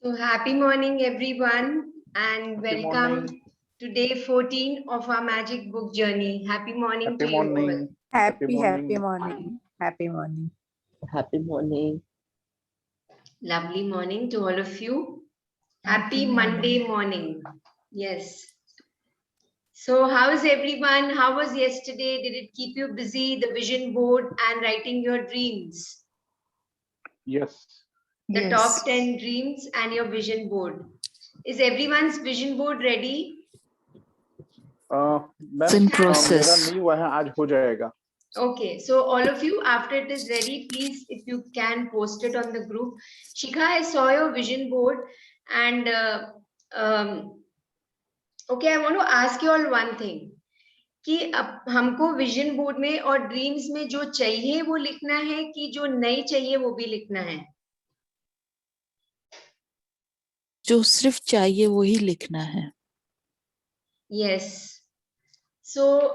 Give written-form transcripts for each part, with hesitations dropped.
So happy morning, everyone, and Happy welcome morning. to day 14 of our magic book journey. Happy morning Happy to you all. morning. Happy Happy morning. morning. Happy morning. Happy morning. Lovely morning to all of you. Happy Happy Monday morning. Yes. So, how's everyone? How was yesterday? Did it keep you busy? The vision board and writing your dreams, Yes. the Yes. top 10 dreams, and your vision board. Is everyone's vision board ready? Ma'am In It has process. मेरा नहीं हुआ है आज हो जाएगा. Okay, so all of you, after it is ready, please, if you can post it on the group. Shikha, I saw your vision board, and okay, I want to ask you all one thing. कि अब हमको vision board में और dreams में जो चाहिए वो लिखना है कि जो नहीं चाहिए वो भी लिखना है? जो सिर्फ चाहिए वही लिखना है. Yes. So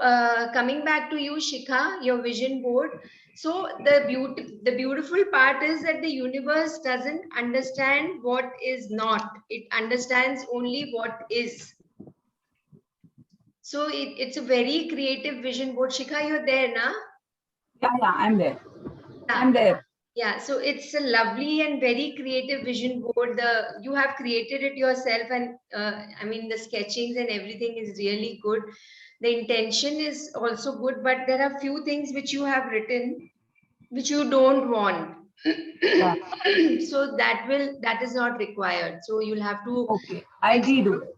coming back to you, Shikha, your vision board. So the beautiful part is that the universe doesn't understand what is not. It understands only what is. So it's a very creative vision board. Shikha, you're there, na? Yeah, I'm there. Yeah. I'm there. Yeah, so it's a lovely and very creative vision board. You have created it yourself, and I mean the sketchings and everything is really good. The intention is also good, but there are few things which you have written which you don't want. So that is not required. So you'll have to. Okay, I redo it.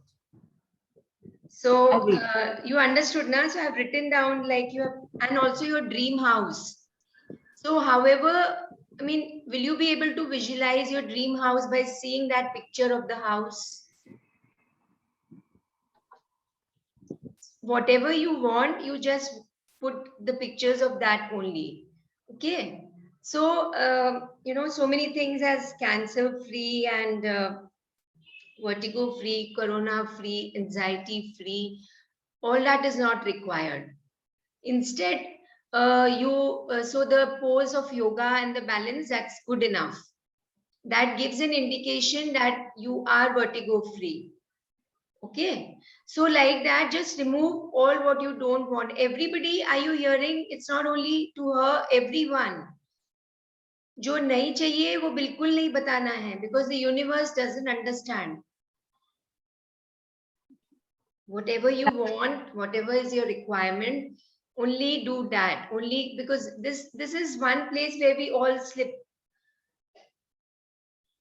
So Agree. you understood, na? So I've written down like you have, and also your dream house. So however, I mean, will you be able to visualize your dream house by seeing that picture of the house? Whatever you want, you just put the pictures of that only. Okay. So, you know, so many things as cancer free and vertigo free, corona free, anxiety free, all that is not required. Instead, so the pose of yoga and the balance, that's good enough. That gives an indication that you are vertigo free. Okay, so like that, just remove all what you don't want. Everybody, are you hearing? It's not only to her, everyone. जो नहीं चाहिए वो बिल्कुल नहीं बताना है, because the universe doesn't understand. Whatever you want, whatever is your requirement, only do that. Only because this is one place where we all slip.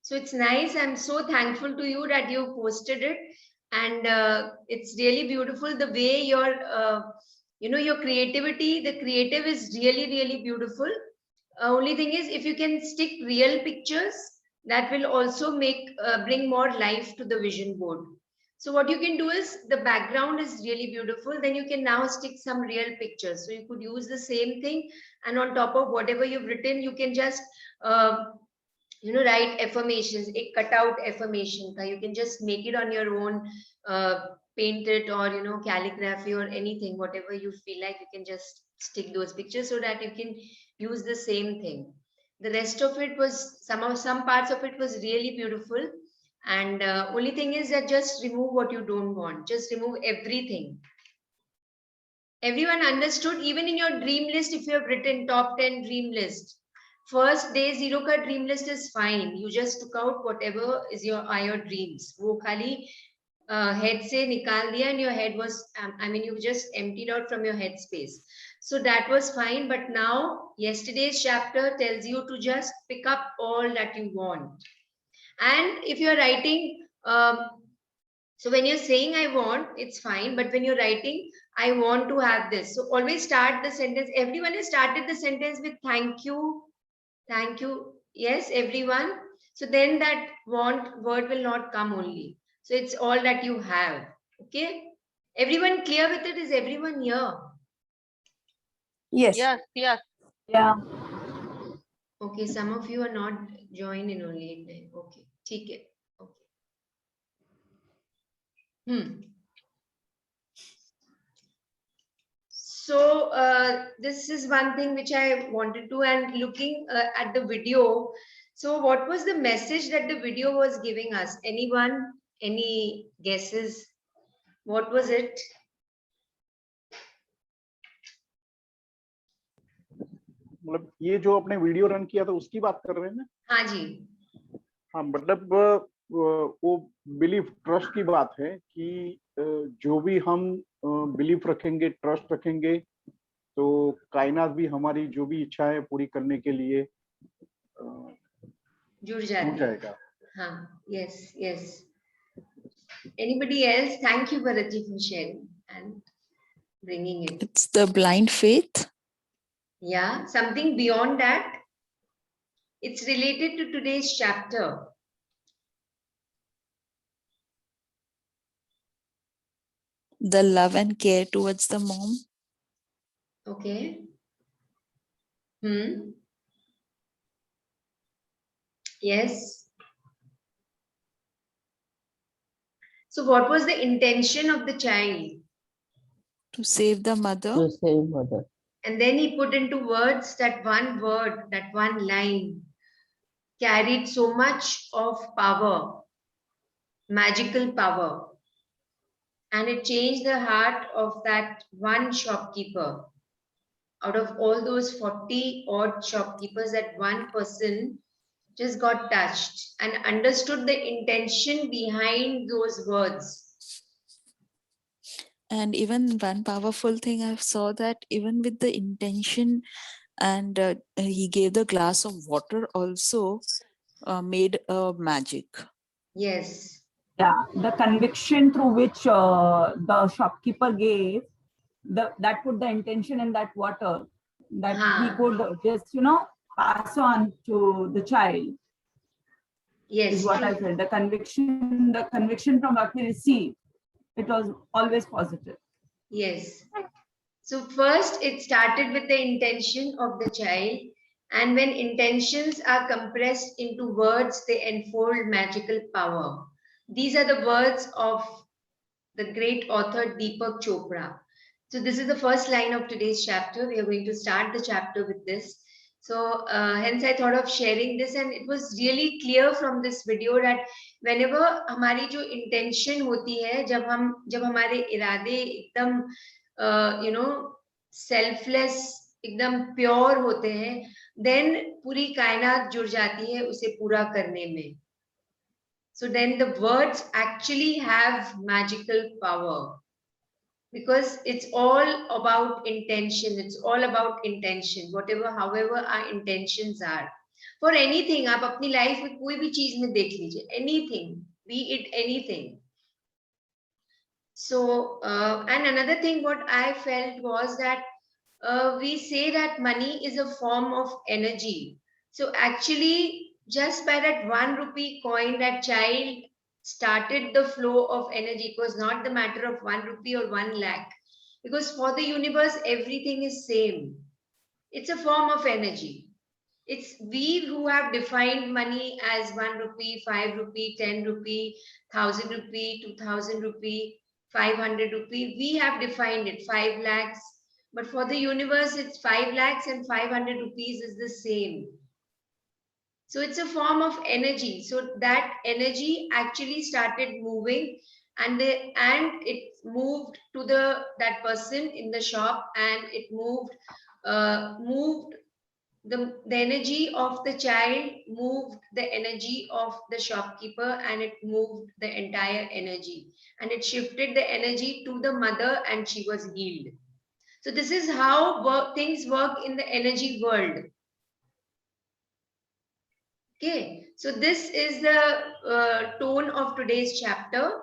So it's nice. I'm so thankful to you that you posted it, and it's really beautiful the way your you know, your creativity. The creative is really beautiful. Only thing is, if you can stick real pictures, that will also make bring more life to the vision board. So what you can do is, the background is really beautiful. Then you can now stick some real pictures. So you could use the same thing, and on top of whatever you've written, you can just you know, write affirmations, a cutout affirmation. You can just make it on your own, paint it, or you know, calligraphy or anything, whatever you feel like. You can just stick those pictures so that you can use the same thing. The rest of it was some parts of it was really beautiful, and only thing is that just remove what you don't want. Just remove everything. Everyone understood? Even in your dream list, if you have written top 10 dream list, first day 0 ka dream list is fine. You just took out whatever is your dreams. वो खाली head से निकाल दिया, and your head was I mean, you just emptied out from your head space. So that was fine. But now yesterday's chapter tells you to just pick up all that you want. And if you're writing, so when you're saying I want, it's fine. But when you're writing, I want to have this, so always start the sentence. Everyone has started the sentence with thank you. Thank you. Yes, everyone. So then that want word will not come only. So it's all that you have. Okay. Everyone clear with it? Is everyone here? Yes. Yes, yes. Yeah. Okay. Some of you are not joining only. Okay. ठीक है. Okay. So this is one thing which I wanted to, and looking at the video, So what was the message that the video was giving us? Anyone? Any guesses? What was it? मतलब ये जो आपने video run किया था उसकी बात कर रहे हैं ना? हाँ जी. हाँ, मतलब वो बिलीफ ट्रस्ट की बात है कि जो भी हम बिलीफ रखेंगे, ट्रस्ट रखेंगे, तो कायनात भी हमारी जो भी इच्छा है पूरी करने के लिए जुड़ जुड़ जाती है. जाएगा. हाँ. Yes. Yes. Anybody else? Thank you, Bharatji, for sharing and bringing it. It's the blind faith. Yeah, something beyond that. It's related to today's chapter. The love and care towards the mom. Okay. Yes. So what was the intention of the child? To save the mother. To save mother. And then he put into words that one word, that one line carried so much of power, magical power. And it changed the heart of that one shopkeeper. Out of all those 40 odd shopkeepers, that one person just got touched and understood the intention behind those words. And even one powerful thing I saw that even with the intention, and he gave the glass of water also made a magic. Yes. Yeah, the conviction through which the shopkeeper gave, that put the intention in that water, that he could just, pass on to the child. Yes, is what true. I felt. The conviction from what we received, it was always positive. Yes. So first it started with the intention of the child, and when intentions are compressed into words, they unfold magical power. These are the words of the great author Deepak Chopra. So this is the first line of today's chapter. We are going to start the chapter with this. So hence I thought of sharing this, and it was really clear from this video that whenever हमारी जो intention होती है, जब हमारे इरादे एकदम selfless, एकदम pure होते हैं, then पूरी कायनात जुड़ जाती है उसे पूरा करने में. So then the words actually have magical power, because it's all about intention. It's all about intention, however our intentions are. For anything, आप अपनी life में कोई भी चीज में देख लीजिए, anything, be it anything. So, and another thing what I felt was that we say that money is a form of energy. So actually, just by that 1 rupee coin, that child started the flow of energy. It was not the matter of 1 rupee or 1 lakh, because for the universe, everything is same. It's a form of energy. It's we who have defined money as 1 rupee, 5 rupee, 10 rupee, 1000 rupee, 2000 rupee, 500 rupee. We have defined it, 5 lakhs. But for the universe, it's 5 lakhs and 500 rupees is the same. So it's a form of energy. So that energy actually started moving, and it moved to that person in the shop, and it moved the energy of the child, moved the energy of the shopkeeper, and it moved the entire energy, and it shifted the energy to the mother, and she was healed. So this is how things work in the energy world. Okay, so this is the tone of today's chapter.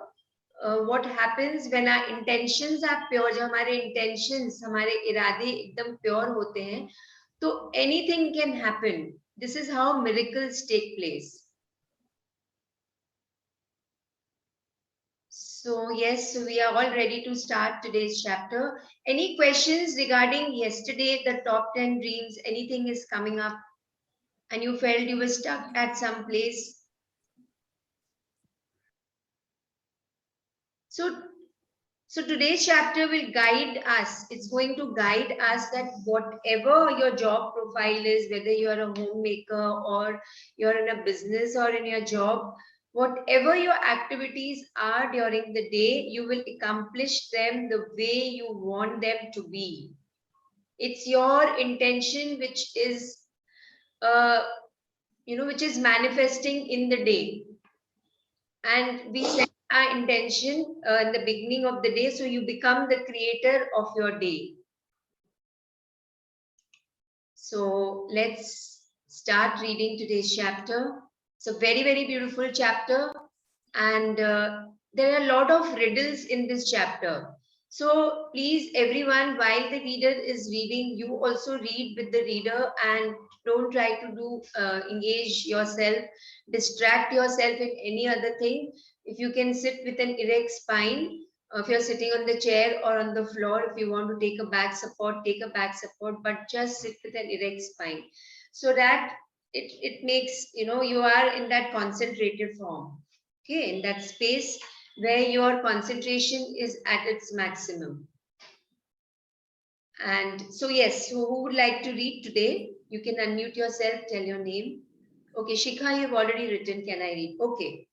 What happens when our intentions are pure? जब हमारे intentions, हमारे इरादे एकदम pure होते हैं, तो anything can happen. This is how miracles take place. So yes, so we are all ready to start today's chapter. Any questions regarding yesterday, the top 10 dreams? Anything is coming up and you felt you were stuck at some place? So So today's chapter will guide us. It's going to guide us that whatever your job profile is, whether you're a homemaker or you're in a business or in your job, whatever your activities are during the day, you will accomplish them the way you want them to be. It's your intention which is, which is manifesting in the day. And we set our intention in the beginning of the day, so you become the creator of your day. So let's start reading today's chapter. It's a very, very beautiful chapter, and there are a lot of riddles in this chapter. So please, everyone, while the reader is reading, you also read with the reader and don't try to engage yourself, distract yourself in any other thing. If you can sit with an erect spine, if you're sitting on the chair or on the floor, if you want to take a back support, take a back support, but just sit with an erect spine so that it makes, you are in that concentrated form, okay, in that space where your concentration is at its maximum. And so, yes, so who would like to read today? You can unmute yourself, tell your name. Okay, Shikha, you've already written. Can I read? Okay.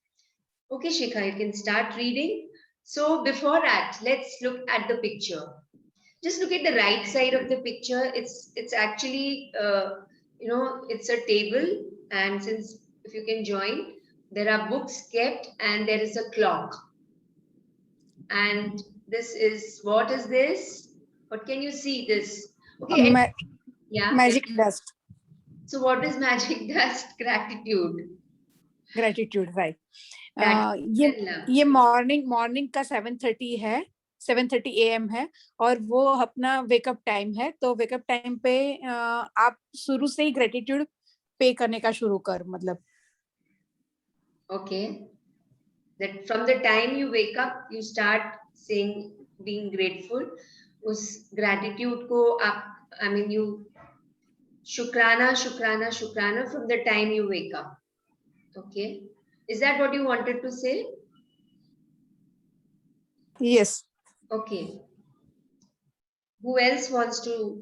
Okay, Shikha, you can start reading. So before that, let's look at the picture. Just look at the right side of the picture. It's actually, it's a table. And since, if you can join, there are books kept and there is a clock. And this is, what is this? What can you see this? Okay. Yeah. Magic dust. So what is magic dust? Gratitude. Gratitude, right. Gratitude. ये morning का 7:30 है, 7:30 AM है और वो अपना wake up time है. तो wake up time पे आप शुरू से ही ग्रेटिट्यूड पे करने का शुरू कर, मतलब. Okay. That from the time you wake up, you start saying, being grateful. Us gratitude ko you shukrana from the time you wake up. Okay. Is that what you wanted to say? Yes. Okay. Who else wants to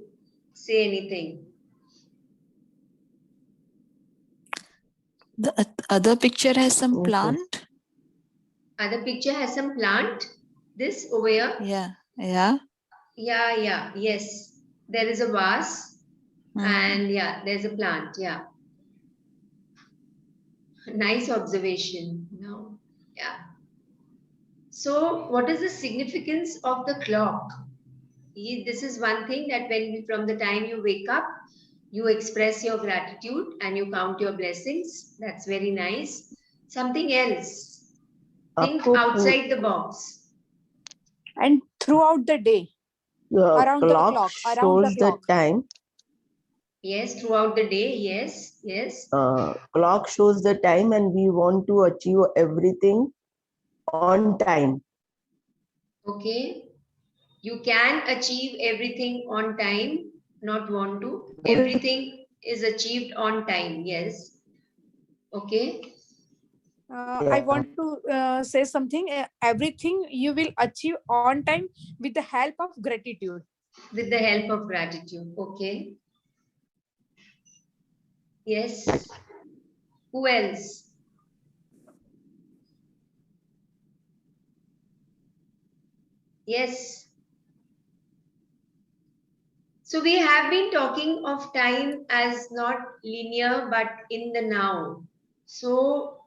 say anything? The other picture has some plant. Other picture has some plant. This over here? Yeah. Yes. There is a vase. And yeah, there's a plant. Yeah. Nice observation. No. Yeah. So what is the significance of the clock? This is one thing that from the time you wake up, you express your gratitude and you count your blessings. That's very nice. Something else. Think outside the box. And throughout the day, around the clock, shows the time. Yes, throughout the day. Yes. Clock shows the time, and we want to achieve everything on time. Okay. You can achieve everything on time, not want to. Everything is achieved on time. Yes. Okay. I want to say something. Everything you will achieve on time with the help of gratitude. With the help of gratitude. Okay. Yes. Who else? Yes. So we have been talking of time as not linear, but in the now. So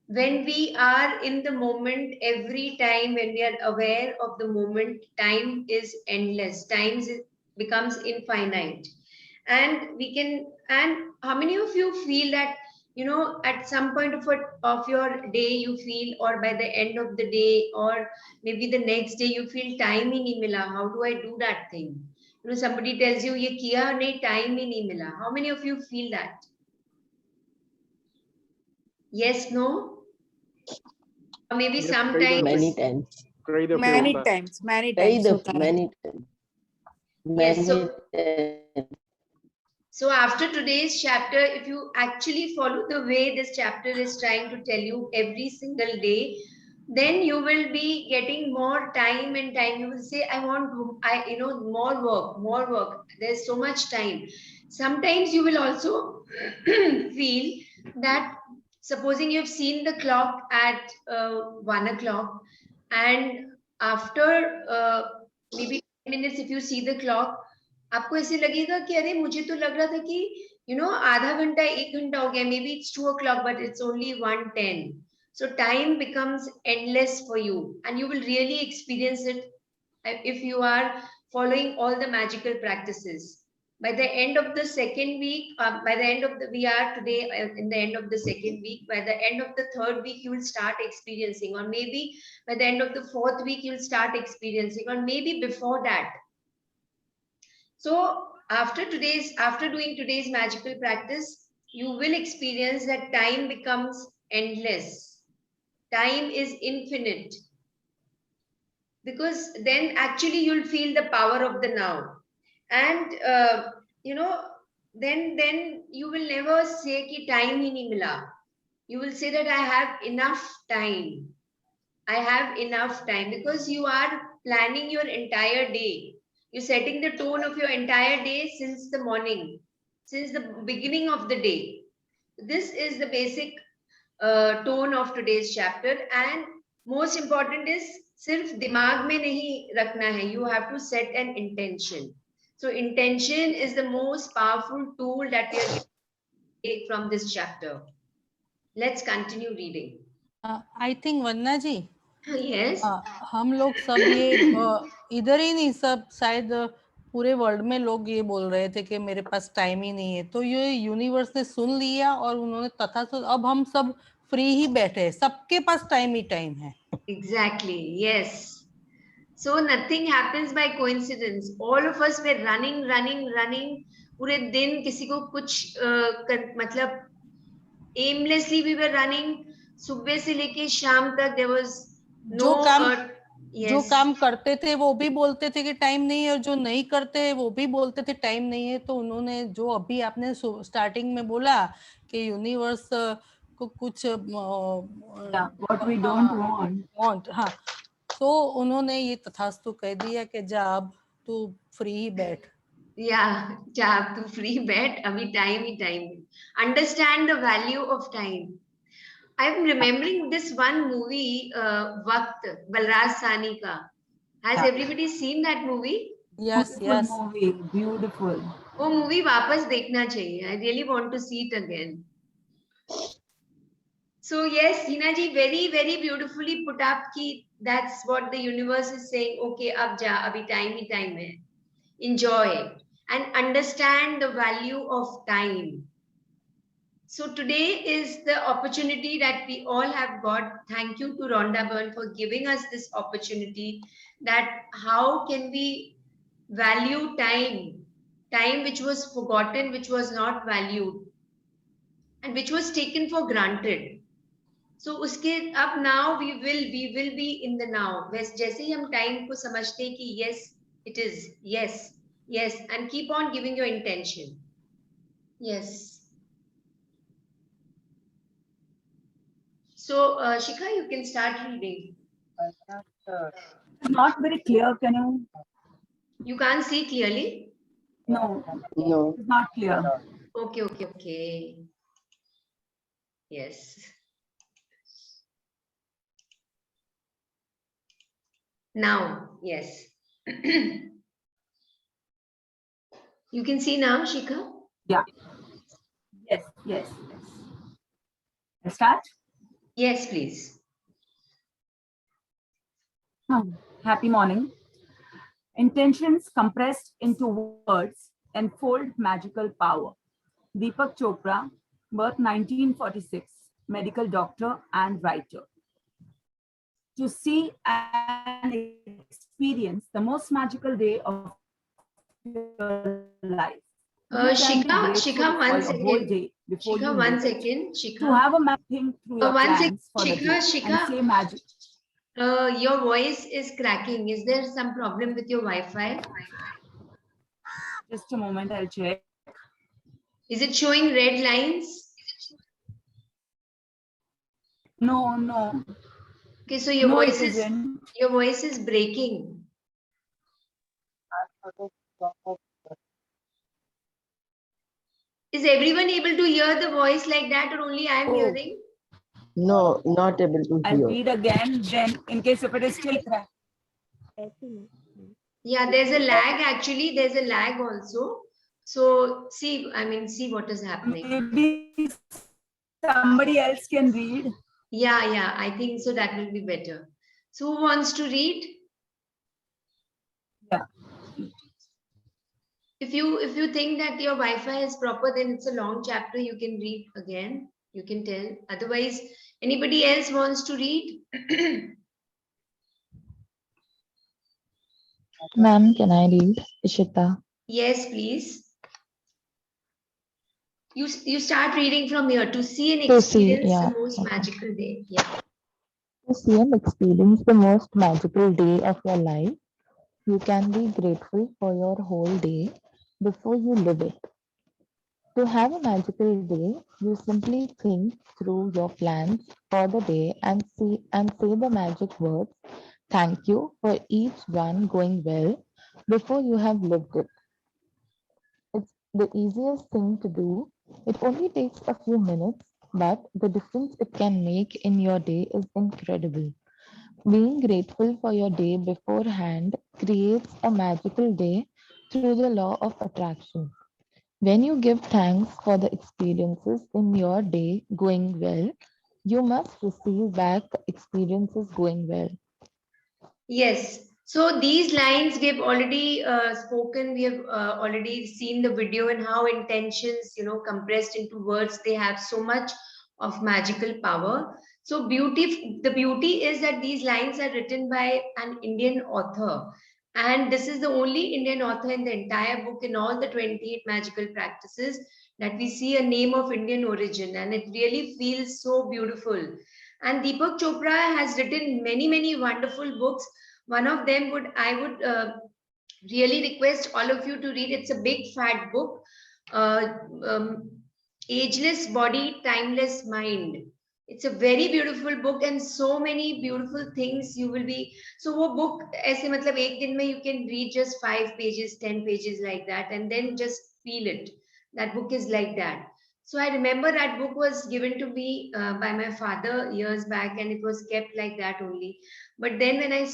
when we are in the moment, every time when we are aware of the moment, time is endless. Time becomes infinite. And how many of you feel that, at some point of your day, you feel, or by the end of the day, or maybe the next day, you feel time hi nahi mila. How do I do that thing? Somebody tells you, ye kiya nahi, time hi nahi mila. How many of you feel that? Yes, no? Or maybe sometimes. Many times. Many times. Yes, so after today's chapter, if you actually follow the way this chapter is trying to tell you, every single day, then you will be getting more time and time. You will say, I want, more work. There's so much time. Sometimes you will also feel that, supposing you've seen the clock at 1 o'clock, and after maybe 10 minutes, if you see the clock, आपको ऐसे लगेगा कि अरे मुझे तो लग रहा था कि आधा घंटा 1 घंटा हो गया, maybe it's 2 o'clock, but it's only 1:10. So time becomes endless for you, and you will really experience it if you are following all the magical practices. By the end of the second week, we are today in the end of the second week. By the end of the third week, you will start experiencing, or maybe by the end of the fourth week, you will start experiencing, or maybe before that. So after doing today's magical practice, you will experience that time becomes endless. Time is infinite. Because then actually you'll feel the power of the now. And then you will never say ki time hi nahi mila. You will say that I have enough time. I have enough time, because you are planning your entire day. You're setting the tone of your entire day since the morning, since the beginning of the day. This is the basic tone of today's chapter. And most important is, सिर्फ दिमाग में नहीं रखना है. You have to set an intention. So intention is the most powerful tool that we are going to take from this chapter. Let's continue reading. I think Vandana ji, Yes. हम लोग सब ये इधर ही नहीं, सब शायद पूरे वर्ल्ड में लोग ये बोल रहे थे कि मेरे पास टाइम ही नहीं है, तो ये यूनिवर्स ने सुन लिया और उन्होंने तथास्तु, अब हम सब फ्री ही बैठे हैं, सबके पास टाइम ही टाइम है. Exactly. Yes. So nothing happens by coincidence. All of us were running. पूरे दिन किसी को कुछ मतलब aimlessly we were running. सुबह से लेके शाम तक there was no. जो काम करते थे वो भी बोलते थे कि टाइम नहीं है, और जो नहीं करते वो भी बोलते थे टाइम नहीं है. तो उन्होंने जो अभी आपने स्टार्टिंग में बोला कि यूनिवर्स को कुछ what we don't want. हाँ, तो उन्होंने ये तथास्तु कह दिया कि जा अब तू फ्री ही बैठ. Yeah, जा अब तू फ्री बैठ, अभी time he time. Understand the value of time. I'm remembering this one movie, Waqt, Balraj Sahni ka. Has everybody seen that movie? Yes. Movie, beautiful. वो movie वापस देखना चाहिए. I really want to see it again. So yes, Hina ji very, very beautifully put up ki that's what the universe is saying. Okay, ab ja, abhi time hi time hai. Enjoy and understand the value of time. So today is the opportunity that we all have got. Thank you to Rhonda Byrne for giving us this opportunity, that how can we value time which was forgotten, which was not valued, and which was taken for granted. So uske ab now we will be in the now. जैसे ही हम time को समझते हैं कि yes, it is, yes, and keep on giving your intention. Yes. So, Shikha, you can start reading. Not very clear. Can you? You can't see clearly? No, No. it's not clear. Okay. Yes. Now, yes. You can see now, Shikha? Yeah. Yes. Let's start. Yes, please. Happy morning. Intentions compressed into words enfold magical power. Deepak Chopra, birth 1946, medical doctor and writer. To see and experience the most magical day of your life. Shikha, one second. Shikha, one second. Shikha. To have a mapping through your plans for the day Shikha. and say magic. Your voice is cracking. Is there some problem with your Wi-Fi? Just a moment, I'll check. Is it showing red lines? No. Okay, so your No, it voice is isn't. breaking. Is everyone able to hear the voice like that, or only I am Oh. hearing? No, not able to I'll hear. read again, then in case if it is still cracked. Yeah, there's a lag actually. There's a lag also. So see, I mean, see what is happening. Maybe somebody else can read. Yeah, I think so. That will be better. So who wants to read? Yeah. If you think that your Wi-Fi is proper, then it's a long chapter. You can read again. You can tell. Otherwise, anybody else wants to read? Ma'am, can I read? Ishita. Yes, please. You start reading from here. To see and To see, experience yeah. the most Okay. magical day. Yeah. To see and experience the most magical day of your life, you can be grateful for your whole day before you live it. To have a magical day, you simply think through your plans for the day and say the magic words, thank you for each one going well before you have lived it. It's the easiest thing to do. It only takes a few minutes, but the difference it can make in your day is incredible. Being grateful for your day beforehand creates a magical day through the law of attraction. When you give thanks for the experiences in your day going well, you must receive back the experiences going well. Yes. So these lines we have already spoken. We have already seen the video and how intentions, compressed into words, they have so much of magical power. So the beauty is that these lines are written by an Indian author. And this is the only Indian author in the entire book in all the 28 magical practices that we see a name of Indian origin. And it really feels so beautiful. And Deepak Chopra has written many, many wonderful books. One of them I would really request all of you to read. It's a big fat book, uh, um, Ageless Body, Timeless Mind. It's a very beautiful book and so many beautiful things you will be. So वो book ऐसे मतलब एक दिन में you can read just 5 pages, 10 pages like that and then just feel it. That book is like that. So I remember that book was given to me by my father years back and it was kept like that only. But then when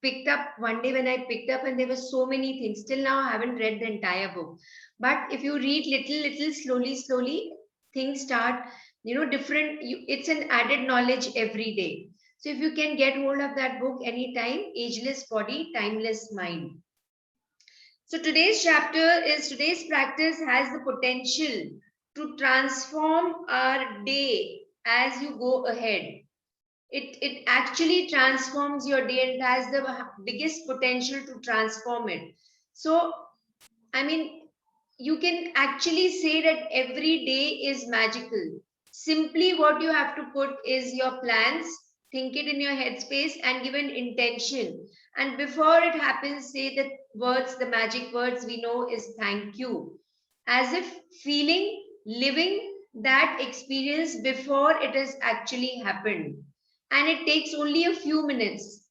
picked up, one day when I picked up and there were so many things, till now I haven't read the entire book. But if you read little, slowly, things start, different, it's an added knowledge every day. So if you can get hold of that book anytime, Ageless Body, Timeless Mind. So today's practice has the potential to transform our day as you go ahead. It actually transforms your day and has the biggest potential to transform it. So, I mean, you can actually say that every day is magical. Simply what you have to put is your plans, think it in your headspace and give an intention. And before it happens, say the words, the magic words we know is thank you. As if feeling, living that experience before it has actually happened. And it takes only a few minutes.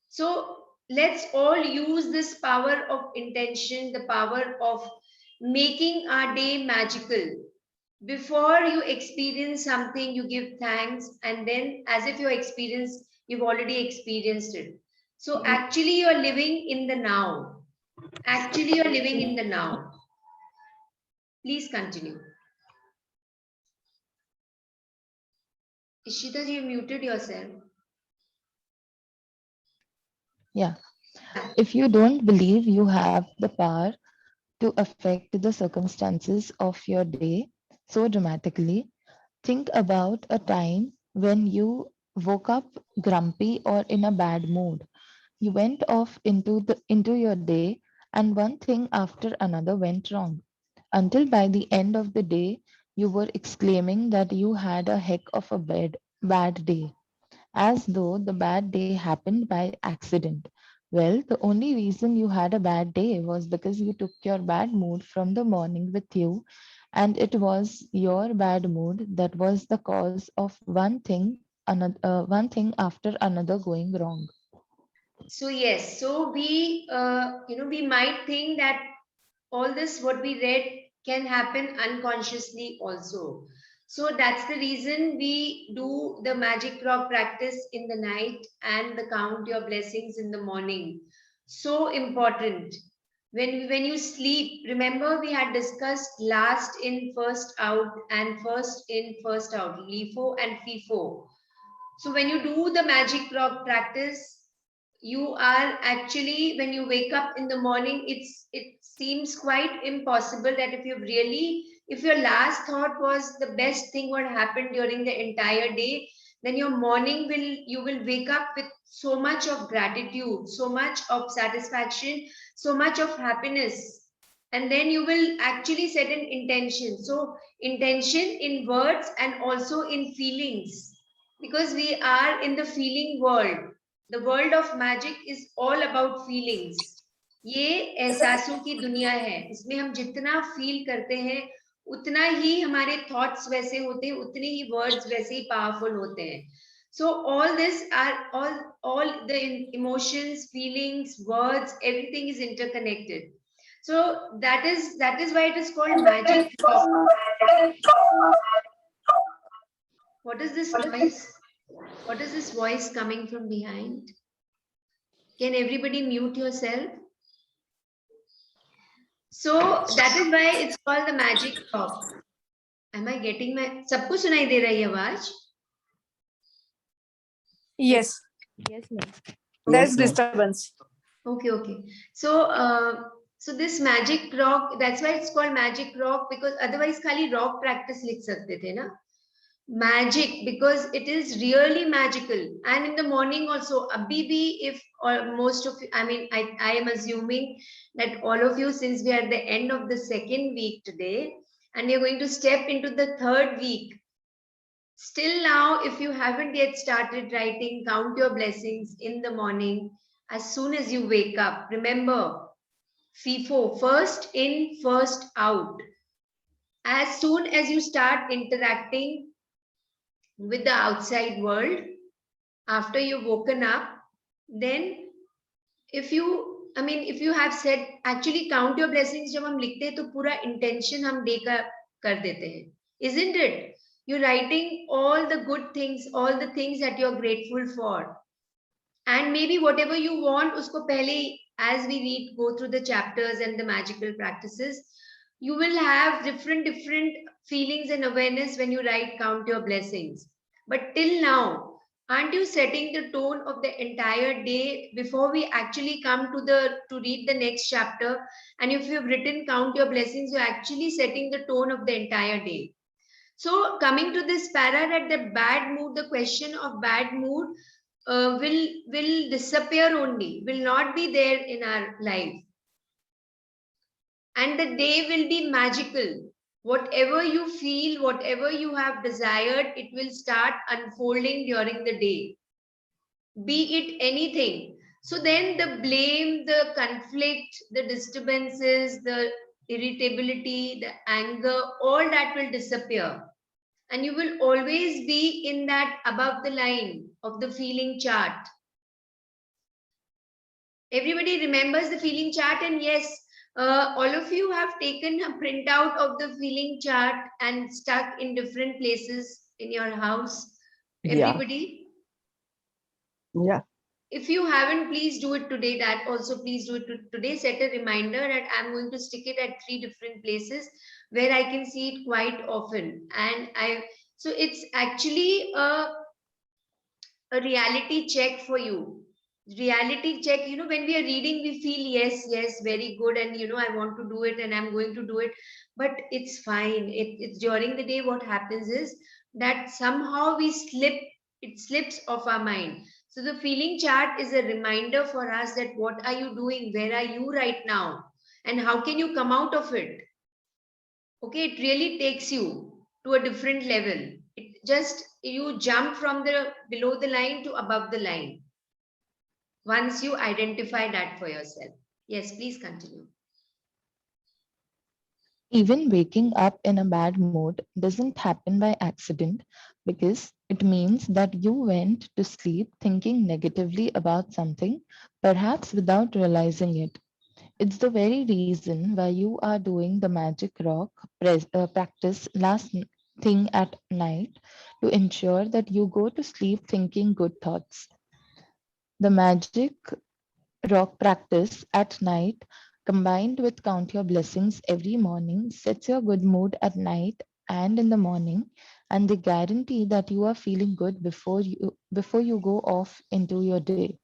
So let's all use this power of intention, the power of making our day magical. Before you experience something, you give thanks, and then, as if you've already experienced it. So, actually, you're living in the now. Actually, you're living in the now. Please continue. Ishita, you muted yourself. Yeah. If you don't believe you have the power to affect the circumstances of your day so dramatically, think about a time when you woke up grumpy or in a bad mood. You went off into your day and one thing after another went wrong until by the end of the day you were exclaiming that you had a heck of a bad day, as though the bad day happened by accident. Well, the only reason you had a bad day was because you took your bad mood from the morning with you, and it was your bad mood that was the cause of one thing another one thing after another going wrong. So yes, so we, we might think that all this what we read can happen unconsciously also. So that's the reason we do the magic rock practice in the night and the count your blessings in the morning. So important. When you sleep, remember we had discussed last in, first out, and first in, first out, LIFO and FIFO. So when you do the magic rock practice, you are actually, when you wake up in the morning, it seems quite impossible that if your last thought was the best thing what happened during the entire day, then your morning you will wake up with so much of gratitude, so much of satisfaction, so much of happiness. And then you will actually set an intention. So intention in words and also in feelings, because we are in the feeling world. The world of magic is all about feelings. ये एहसासों की दुनिया है, इसमें हम जितना feel करते हैं उतना ही हमारे थॉट्स वैसे होते हैं, उतने ही वर्ड्स वैसे ही पावरफुल होते हैं. So all this are all the emotions, feelings, words, everything is interconnected. So that is why it is called magic rock. What is this noise? What is this voice coming from behind? Can everybody mute yourself? So that is why it's called the magic rock. Am I getting my? सबको सुनाई दे रही है आवाज? Yes, Yes, ma'am. there's Yes, ma'am. disturbance. Okay. So this magic rock, that's why it's called magic rock, because otherwise खाली rock practice लिख सकते थे ना? Magic, because it is really magical. And in the morning also, abhi bhi, if most of you, I am assuming that all of you, since we are at the end of the second week today and you're going to step into the third week, still now, if you haven't yet started writing count your blessings in the morning, as soon as you wake up, remember FIFO, first in, first out. As soon as you start interacting with the outside world, after you've woken up, then if you have said, actually count your blessings जब हम लिखते हैं तो पूरा intention हम day का कर देते हैं, isn't it? You're writing all the good things, all the things that you're grateful for, and maybe whatever you want उसको पहले, as we go through the chapters and the magical practices, you will have different feelings and awareness when you write count your blessings. But till now, aren't you setting the tone of the entire day before we actually come to read the next chapter? And if you've written count your blessings, you're actually setting the tone of the entire day. So coming to this para, that the bad mood, the question of bad mood will disappear only, will not be there in our life. And the day will be magical. Whatever you feel, whatever you have desired, it will start unfolding during the day. Be it anything. So then the blame, the conflict, the disturbances, the irritability, the anger, all that will disappear. And you will always be in that above the line of the feeling chart. Everybody remembers the feeling chart, and yes, all of you have taken a printout of the feeling chart and stuck in different places in your house. Everybody? Yeah. If you haven't, please do it today. That also, please do it today. Set a reminder that I'm going to stick it at 3 different places where I can see it quite often. And so it's actually a reality check for you. Reality check, when we are reading, we feel yes, very good, and I want to do it and I'm going to do it, but it's fine. It's during the day, what happens is that somehow it slips off our mind. So the feeling chart is a reminder for us that what are you doing, where are you right now, and how can you come out of it. Okay, it really takes you to a different level. You jump from the below the line to above the line once you identify that for yourself. Yes, please continue. Even waking up in a bad mood doesn't happen by accident because it means that you went to sleep thinking negatively about something, perhaps without realizing it. It's the very reason why you are doing the magic rock practice thing at night to ensure that you go to sleep thinking good thoughts. The magic rock practice at night combined with count your blessings every morning sets your good mood at night and in the morning, and they guarantee that you are feeling good before you go off into your day.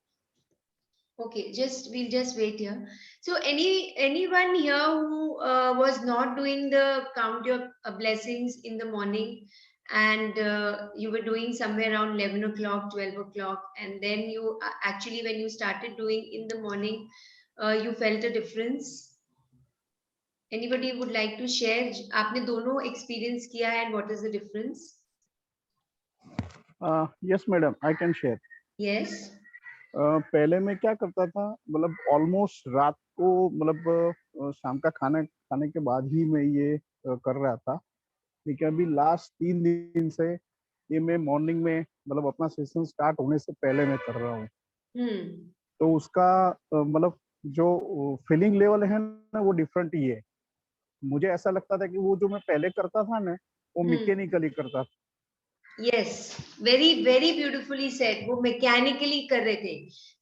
Okay, we'll just wait here. So anyone here who was not doing the count your blessings in the morning, and you were doing somewhere around 11 o'clock, 12 o'clock, and then you actually when you started doing in the morning, you felt a difference? Anybody would like to share? आपने दोनों experience किया है, and what is the difference? Yes, madam, I can share. Yes. पहले मैं क्या करता था, मतलब ऑलमोस्ट रात को, मतलब शाम का खाना खाने के बाद ही मैं ये कर रहा था, लेकिन अभी लास्ट 3 दिन से ये मैं मॉर्निंग में, मतलब अपना सेशन स्टार्ट होने से पहले मैं कर रहा हूँ। तो उसका मतलब जो फीलिंग लेवल है ना, वो डिफरेंट ही है। मुझे ऐसा लगता था कि वो जो मैं पहले करता था ना, वो मैकेनिकली करता था। Yes, very very beautifully said. वो मैकेनिकली कर रहे थे,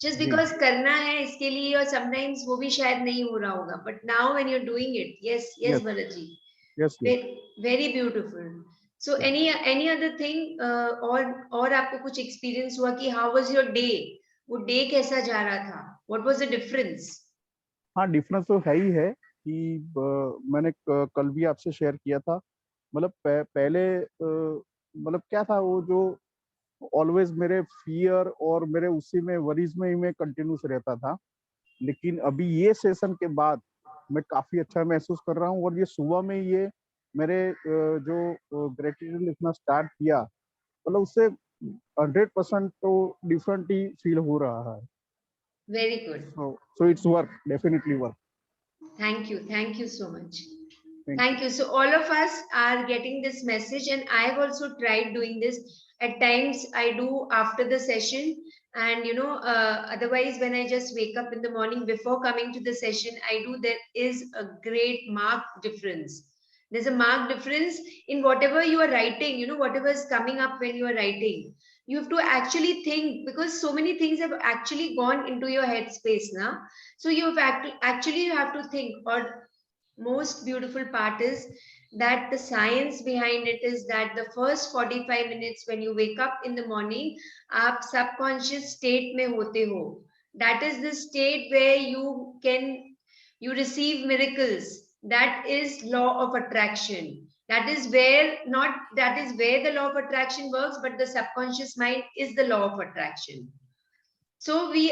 just because करना है इसके लिए, और sometimes वो भी शायद नहीं हो रहा होगा, but now when you're doing it, yes, Bharat ji, yes, very beautiful. So any other thing, और आपको कुछ experience हुआ कि how was your day? वो day कैसा जा रहा था? What was the difference? हाँ, डिफरेंस तो है ही है कि मैंने कल भी आपसे शेयर किया था, मतलब पहले मतलब क्या था, वो जो ऑलवेज मेरे फियर और मेरे उसी में वरीज में ही मैं कंटिन्यूस रहता था, लेकिन अभी ये सेशन के बाद मैं काफी अच्छा महसूस कर रहा हूँ। और ये सुबह में ये मेरे जो ग्रेटिट्यूड लिखना स्टार्ट किया, मतलब उससे 100% तो डिफरेंट ही फील हो रहा है। Very good. So it's work, definitely work. Thank you so much. Thank you. So all of us are getting this message, and I've also tried doing this. At times I do after the session, and otherwise when I just wake up in the morning before coming to the session, I do. There is a great marked difference. There's a marked difference in whatever you are writing, whatever is coming up when you are writing. You have to actually think, because so many things have actually gone into your headspace now. So you have to think. Or most beautiful part is that the science behind it is that the first 45 minutes when you wake up in the morning, aap subconscious state mein hote ho. That is the state where you receive miracles. That is law of attraction. That is where the law of attraction works, but the subconscious mind is the law of attraction. So we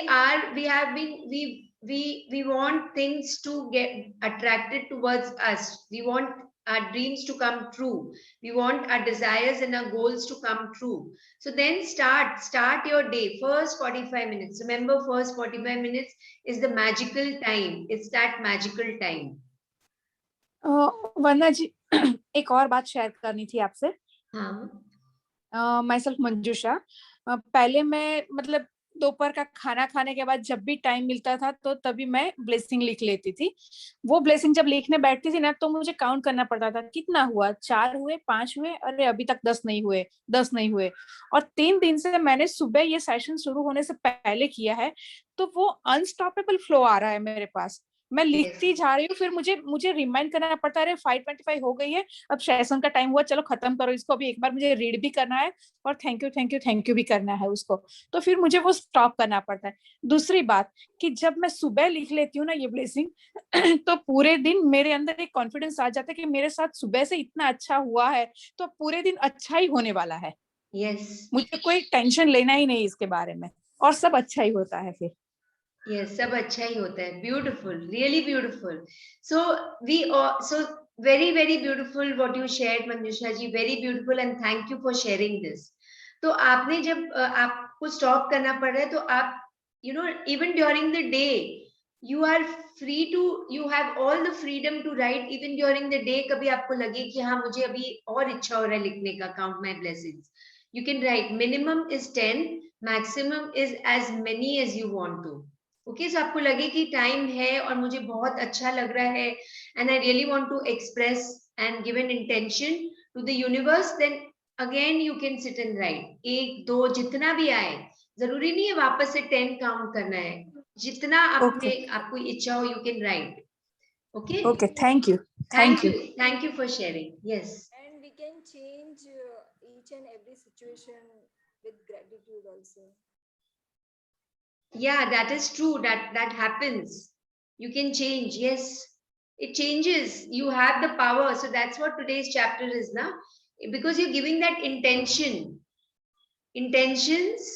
want things to get attracted towards us. We want our dreams to come true. We want our desires and our goals to come true. So then start your day. First 45 minutes. Remember, first 45 minutes is the magical time. It's that magical time. वंदना जी, एक और बात share करनी थी आपसे। हाँ। My self मंजूषा। पहले मैं मतलब दोपहर का खाना खाने के बाद जब भी टाइम मिलता था तो तभी मैं ब्लेसिंग लिख लेती थी। वो ब्लेसिंग जब लिखने बैठती थी ना, तो मुझे काउंट करना पड़ता था, कितना हुआ, 4 हुए, 5 हुए, अरे अभी तक 10 नहीं हुए। और 3 दिन से मैंने सुबह ये सेशन शुरू होने से पहले किया है, तो वो अनस्टॉपेबल फ्लो आ रहा है मेरे पास। मैं लिखती जा रही हूँ, फिर मुझे रिमाइंड करना पड़ता है, 5:25 हो गई है, अब सेशन का टाइम हुआ, चलो खत्म करो इसको, अभी एक बार मुझे रीड भी करना है और थैंक यू भी करना है उसको, तो फिर मुझे वो स्टॉप करना पड़ता है। दूसरी बात कि जब मैं सुबह लिख लेती हूँ ना ये ब्लेसिंग तो पूरे दिन मेरे अंदर एक कॉन्फिडेंस आ जाता है कि मेरे साथ सुबह से इतना अच्छा हुआ है तो पूरे दिन अच्छा ही होने वाला है। मुझे कोई टेंशन लेना ही नहीं इसके बारे में, और सब अच्छा ही होता है फिर। Yes, सब अच्छा ही होता है। Beautiful, really beautiful. So very very beautiful what you shared, Manjusha ji. Very beautiful, and thank you for sharing this. तो आपने जब आपको स्टॉप करना पड़ रहा है, तो आप even during the day you are free to, you have all the freedom to write even during the day. कभी आपको लगे कि हाँ मुझे अभी और इच्छा हो रहा है लिखने का, count my blessings, you can write. Minimum is 10, maximum is as many as you want to. Okay, so आपको लगे कि टाइम है और मुझे बहुत अच्छा लग रहा है and I really want to express and give an intention to the universe, then again you can sit and write. एक दो जितना भी आए, जरूरी नहीं है वापस से 10 काउंट करना है, जितना आपने आपको इच्छा हो, you can write. Okay. Okay, thank you. Thank you for sharing. Yes. And we can change each and every situation with gratitude also. Yeah, that is true. That happens. You can change. Yes, it changes. You have the power. So that's what today's chapter is now, because you're giving that intention. Intentions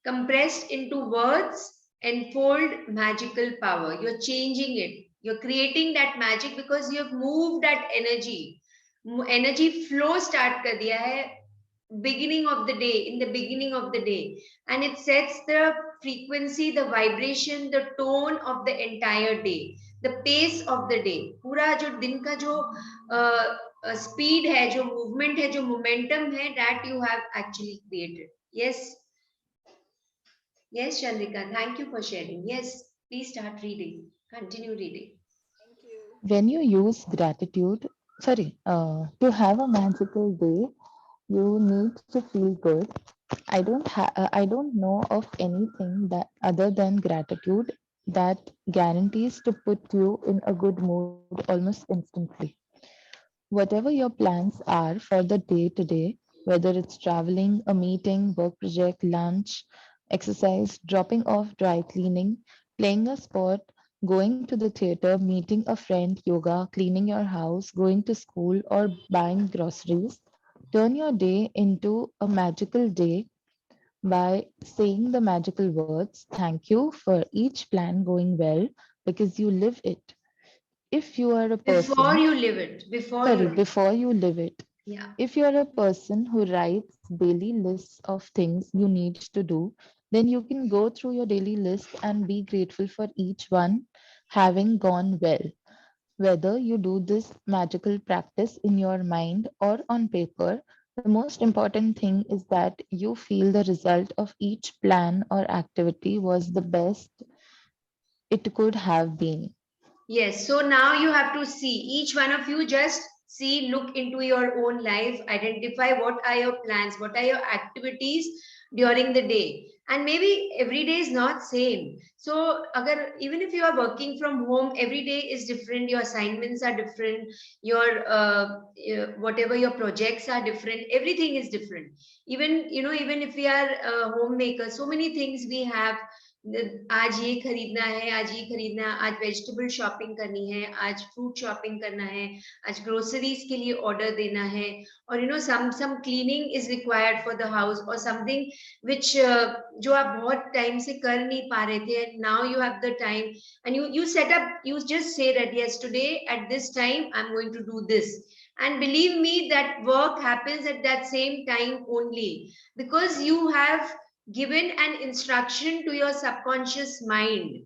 compressed into words enfold magical power. You're changing it. You're creating that magic because you have moved that energy. Energy flow start kar diya hai beginning of the day, in the beginning of the day, and it sets the frequency, the vibration, the tone of the entire day, the pace of the day. पूरा जो दिन का जो speed है, जो movement है, जो momentum है, that you have actually created. Yes. Yes, Chandrika, thank you for sharing. Yes, please start reading. Continue reading. Thank you. When you use gratitude, to have a magical day, you need to feel good. I don't know of anything that other than gratitude that guarantees to put you in a good mood almost instantly. Whatever your plans are for the day today, whether it's traveling, a meeting, work project, lunch, exercise, dropping off dry cleaning, playing a sport, going to the theater, meeting a friend, yoga, cleaning your house, going to school, or buying groceries, turn your day into a magical day by saying the magical words, thank you for each plan going well because you live it. If you are a person, Before you live it. before you live it. Yeah. If you are a person who writes daily lists of things you need to do, then you can go through your daily list and be grateful for each one having gone well. Whether you do this magical practice in your mind or on paper, the most important thing is that you feel the result of each plan or activity was the best it could have been. Yes, so now you have to see, each one of you just see, look into your own life, identify what are your plans, what are your activities during the day, and maybe every day is not same. So even if you are working from home, every day is different, your assignments are different, your whatever your projects are different, everything is different. Even even if we are homemakers, so many things we have. आज ये खरीदना है, आज ये खरीदना है, आज vegetable shopping करनी है, आज फ्रूट शॉपिंग करना है, आज ग्रोसरीज के लिए ऑर्डर देना है, और some cleaning is required for the house or something which जो आप बहुत टाइम से कर नहीं पा रहे थे, and now you have the time and you set up, you just say that yes, today at this time I'm going to do this, and believe me that work happens at that same time only because you have given an instruction to your subconscious mind.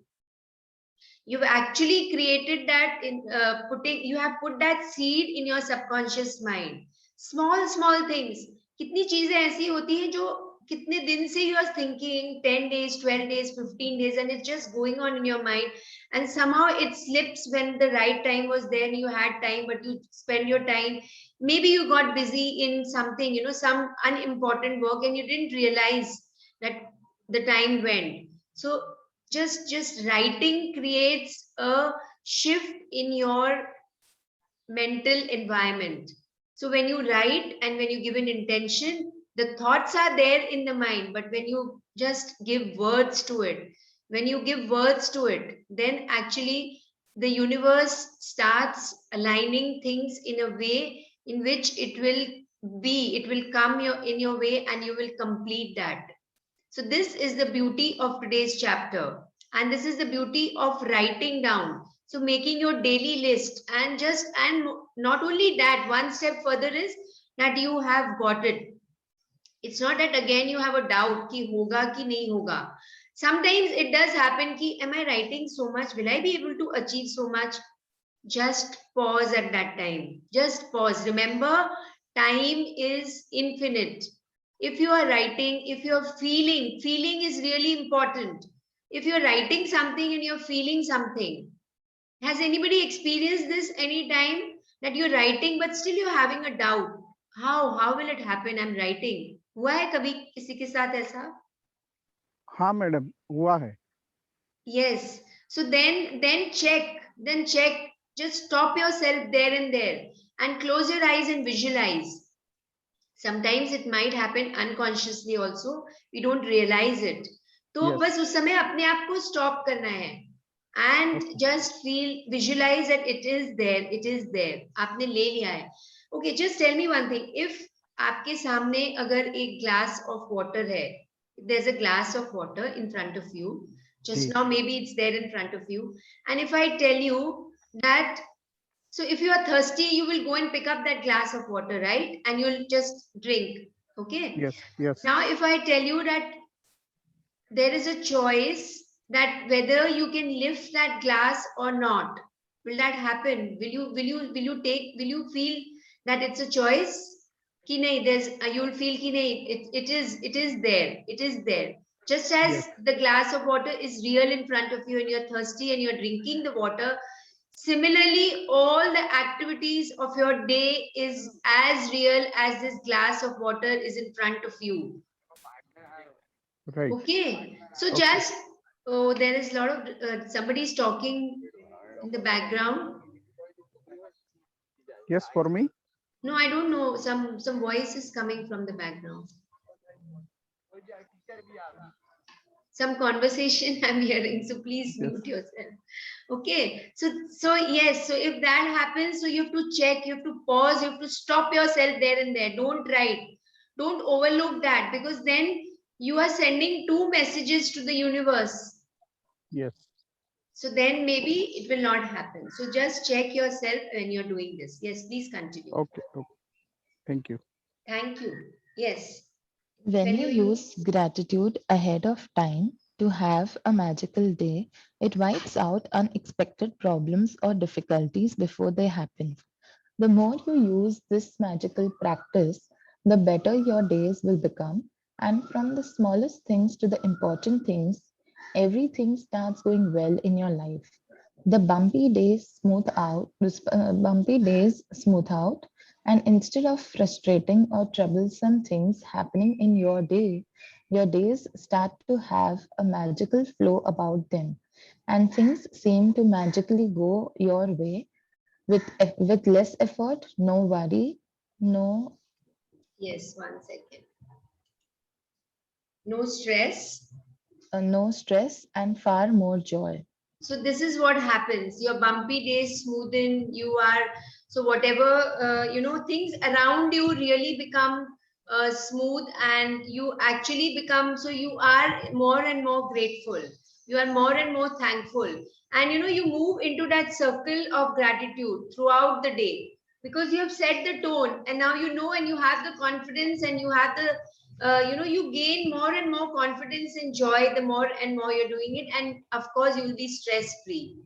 You've actually created that you have put that seed in your subconscious mind. Small things. कितनी चीजें ऐसी होती हैं जो कितने दिन से you are thinking, 10 days, 12 days, 15 days, and it's just going on in your mind, and somehow it slips when the right time was there and you had time, but you spend your time, maybe you got busy in something, some unimportant work, and you didn't realize that the time went. So just writing creates a shift in your mental environment. So when you write and when you give an intention, the thoughts are there in the mind, but when you just give words to it, then actually the universe starts aligning things in a way in which it will come in your way, and you will complete that. So this is the beauty of today's chapter, and this is the beauty of writing down. So making your daily list, and not only that, one step further is that you have got it. It's not that again you have a doubt ki hoga ki nahi hoga. Sometimes it does happen ki, am I writing so much? Will I be able to achieve so much? Just pause at that time. Just pause. Remember, time is infinite. If you are writing, if you're feeling is really important. If you're writing something and you're feeling something, has anybody experienced this any time that you're writing but still you're having a doubt? How will it happen? I'm writing. हुआ है कभी किसी के साथ ऐसा? हाँ madam, हुआ है. Yes. So then check. Just stop yourself there and there and close your eyes and visualize. Sometimes it might happen unconsciously also. We don't realize it. तो Yes. बस उस समय अपने आप को stop करना है and just visualize that it is there. It is there. आपने ले लिया है. Okay, just tell me one thing. If आपके सामने अगर एक glass of water है, there's a glass of water in front of you. Just ji. now, maybe it's there in front of you. And if I tell you that, so if you are thirsty, you will go and pick up that glass of water, right? And you'll just drink. Okay. Yes. Yes. Now, if I tell you that there is a choice that whether you can lift that glass or not, will that happen? Will you feel that it's a choice? Ki nahi, you'll feel ki nahi, it is there. Just as Yes. the glass of water is real in front of you and you're thirsty and you're drinking the water, similarly, all the activities of your day is as real as this glass of water is in front of you. Right. Okay. So Okay. just, oh, there is a lot of, somebody's talking in the background. Yes, for me. No, I don't know. Some voice is coming from the background. Some conversation I'm hearing, so please Yes. mute yourself. Okay, so yes, so if that happens, so you have to check, you have to pause, you have to stop yourself there and there. Don't write, don't overlook that, because then you are sending two messages to the universe. Yes. So then maybe it will not happen. So just check yourself when you're doing this. Yes, please continue. Okay. Okay. Thank you. Thank you. Yes. When When you you use gratitude ahead of time to have a magical day, it wipes out unexpected problems or difficulties before they happen. The more you use this magical practice, the better your days will become. And from the smallest things to the important things, everything starts going well in your life. The bumpy days smooth out, and instead of frustrating or troublesome things happening in your days start to have a magical flow about them, and things seem to magically go your way with less effort, no worry, no yes, 1 second. No stress. no stress, and far more joy. So this is what happens. Your bumpy days smoothen. You are, so whatever things around you really become smooth, and you actually become, so you are more and more grateful. You are more and more thankful, and you move into that circle of gratitude throughout the day, because you have set the tone, and now and you have the confidence, and you have the you gain more and more confidence and joy the more and more you're doing it, and of course you will be stress free.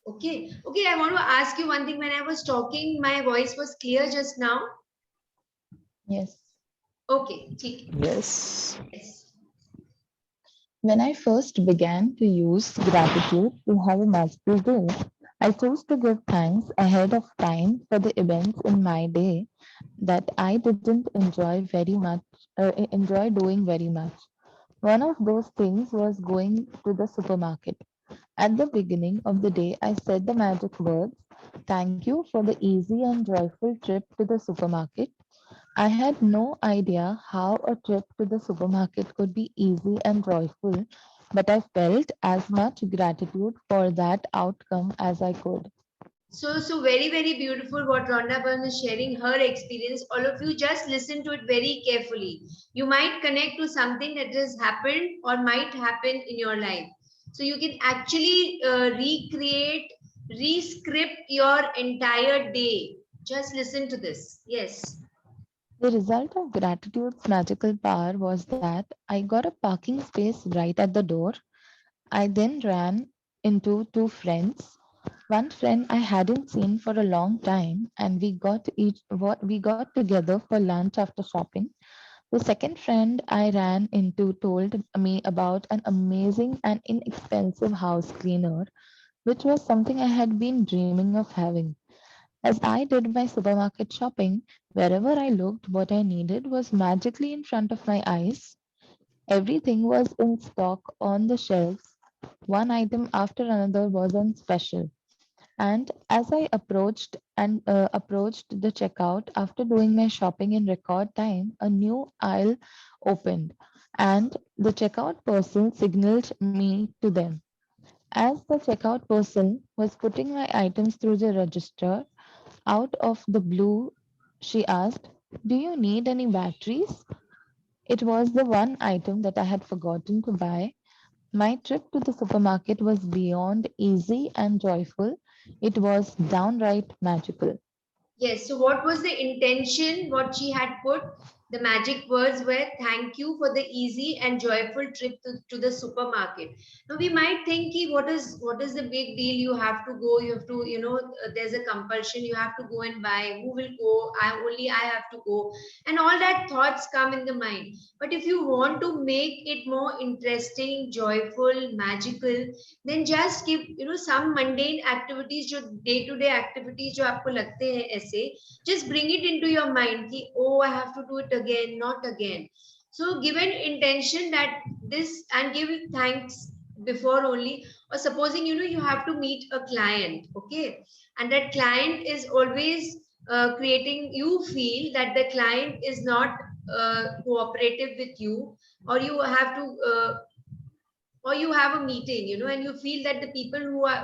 Okay. I want to ask you one thing. When I was talking, my voice was clear just now? Yes. Okay, ठीक है. Yes. Yes. When I first began to use gratitude to have a magical day, I chose to give thanks ahead of time for the events in my day that I didn't enjoy doing very much. One of those things was going to the supermarket. At the beginning of the day, I said the magic words, "Thank you for the easy and joyful trip to the supermarket." I had no idea how a trip to the supermarket could be easy and joyful, but I felt as much gratitude for that outcome as I could. So very, very beautiful what Rhonda Byrne is sharing, her experience. All of you just listen to it very carefully. You might connect to something that has happened or might happen in your life. So you can actually rescript your entire day. Just listen to this. Yes. The result of gratitude's magical power was that I got a parking space right at the door. I then ran into two friends. One friend I hadn't seen for a long time, and we got together for lunch after shopping. The second friend I ran into told me about an amazing and inexpensive house cleaner, which was something I had been dreaming of having. As I did my supermarket shopping, wherever I looked, what I needed was magically in front of my eyes. Everything was in stock on the shelves. One item after another was on special. And as I approached the checkout after doing my shopping in record time, a new aisle opened, and the checkout person signaled me to them. As the checkout person was putting my items through the register, out of the blue, she asked, "Do you need any batteries?" It was the one item that I had forgotten to buy. My trip to the supermarket was beyond easy and joyful. It was downright magical. Yes. So what was the intention? What she had put? The magic words were thank you for the easy and joyful trip to the supermarket. Now we might think ki, what is the big deal? You have to go, you have to, there's a compulsion, you have to go and buy. Who will go? I have to go. And all that thoughts come in the mind. But if you want to make it more interesting, joyful, magical, then just give some mundane activities, जो day to day activities जो आपको लगते हैं ऐसे, just bring it into your mind कि oh I have to do it again, not again. So give an intention that this, and give thanks before only. Or supposing you have to meet a client, okay, and that client is always creating you feel that the client is not cooperative with you, or you have to or you have a meeting, and you feel that the people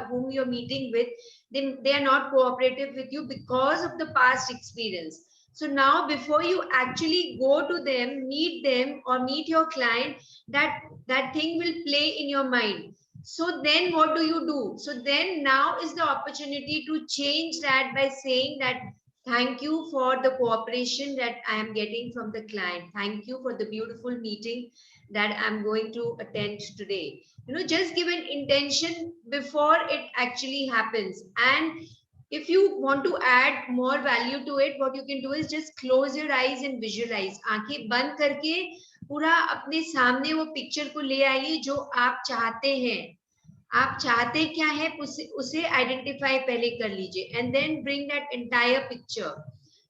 whom you're meeting with, they are not cooperative with you because of the past experience. So now before you actually go to them, meet them or meet your client, that thing will play in your mind. So then what do? So then now is the opportunity to change that by saying that thank you for the cooperation that I am getting from the client. Thank you for the beautiful meeting that I'm going to attend today. Just give an intention before it actually happens. And if you want to add more value to it, what you can do is just close your eyes and visualize. आंखें बंद करके पूरा अपने सामने वो picture को ले आइए जो आप चाहते हैं. आप चाहते क्या है उसे आइडेंटिफाई पहले कर लीजिए, and then bring that entire picture.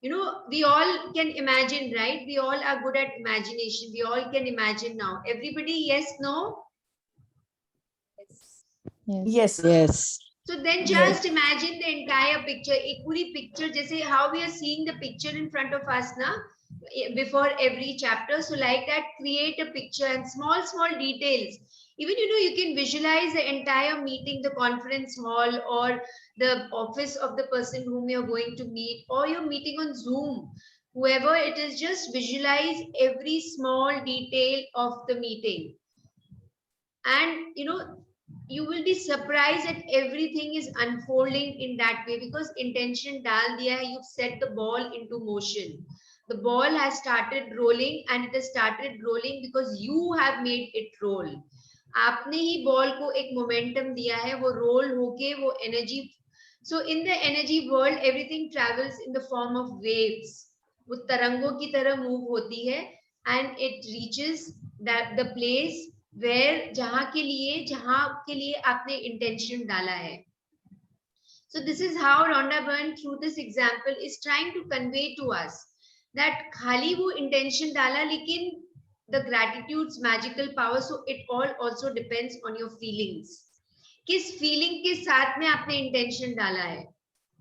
We all can imagine, right? We all are good at imagination. We all can imagine now. Everybody, yes, no? Yes. Yes. So then just imagine the entire picture. एक पूरी picture, जैसे how we are seeing the picture in front of us ना, before every chapter. So like that, create a picture and small details. Even you can visualize the entire meeting, the conference hall or the office of the person whom you're going to meet, or you're meeting on Zoom, whoever it is. Just visualize every small detail of the meeting, and you will be surprised that everything is unfolding in that way, because intention dal diya hai, you've set the ball into motion. The ball has started rolling, and it has started rolling because you have made it roll. आपने ही ball को एक momentum दिया है, वो roll होके वो energy. So in the energy world everything travels in the form of waves. वो तरंगों की तरह मूव होती है, and it reaches the place where जहां के लिए आपने इंटेंशन डाला है. So this is how Rhonda Byrne through this example is trying to convey to us that खाली वो intention डाला, लेकिन the gratitude's magical power, so it all also depends on your feelings. किस feeling के साथ में आपने intention डाला है.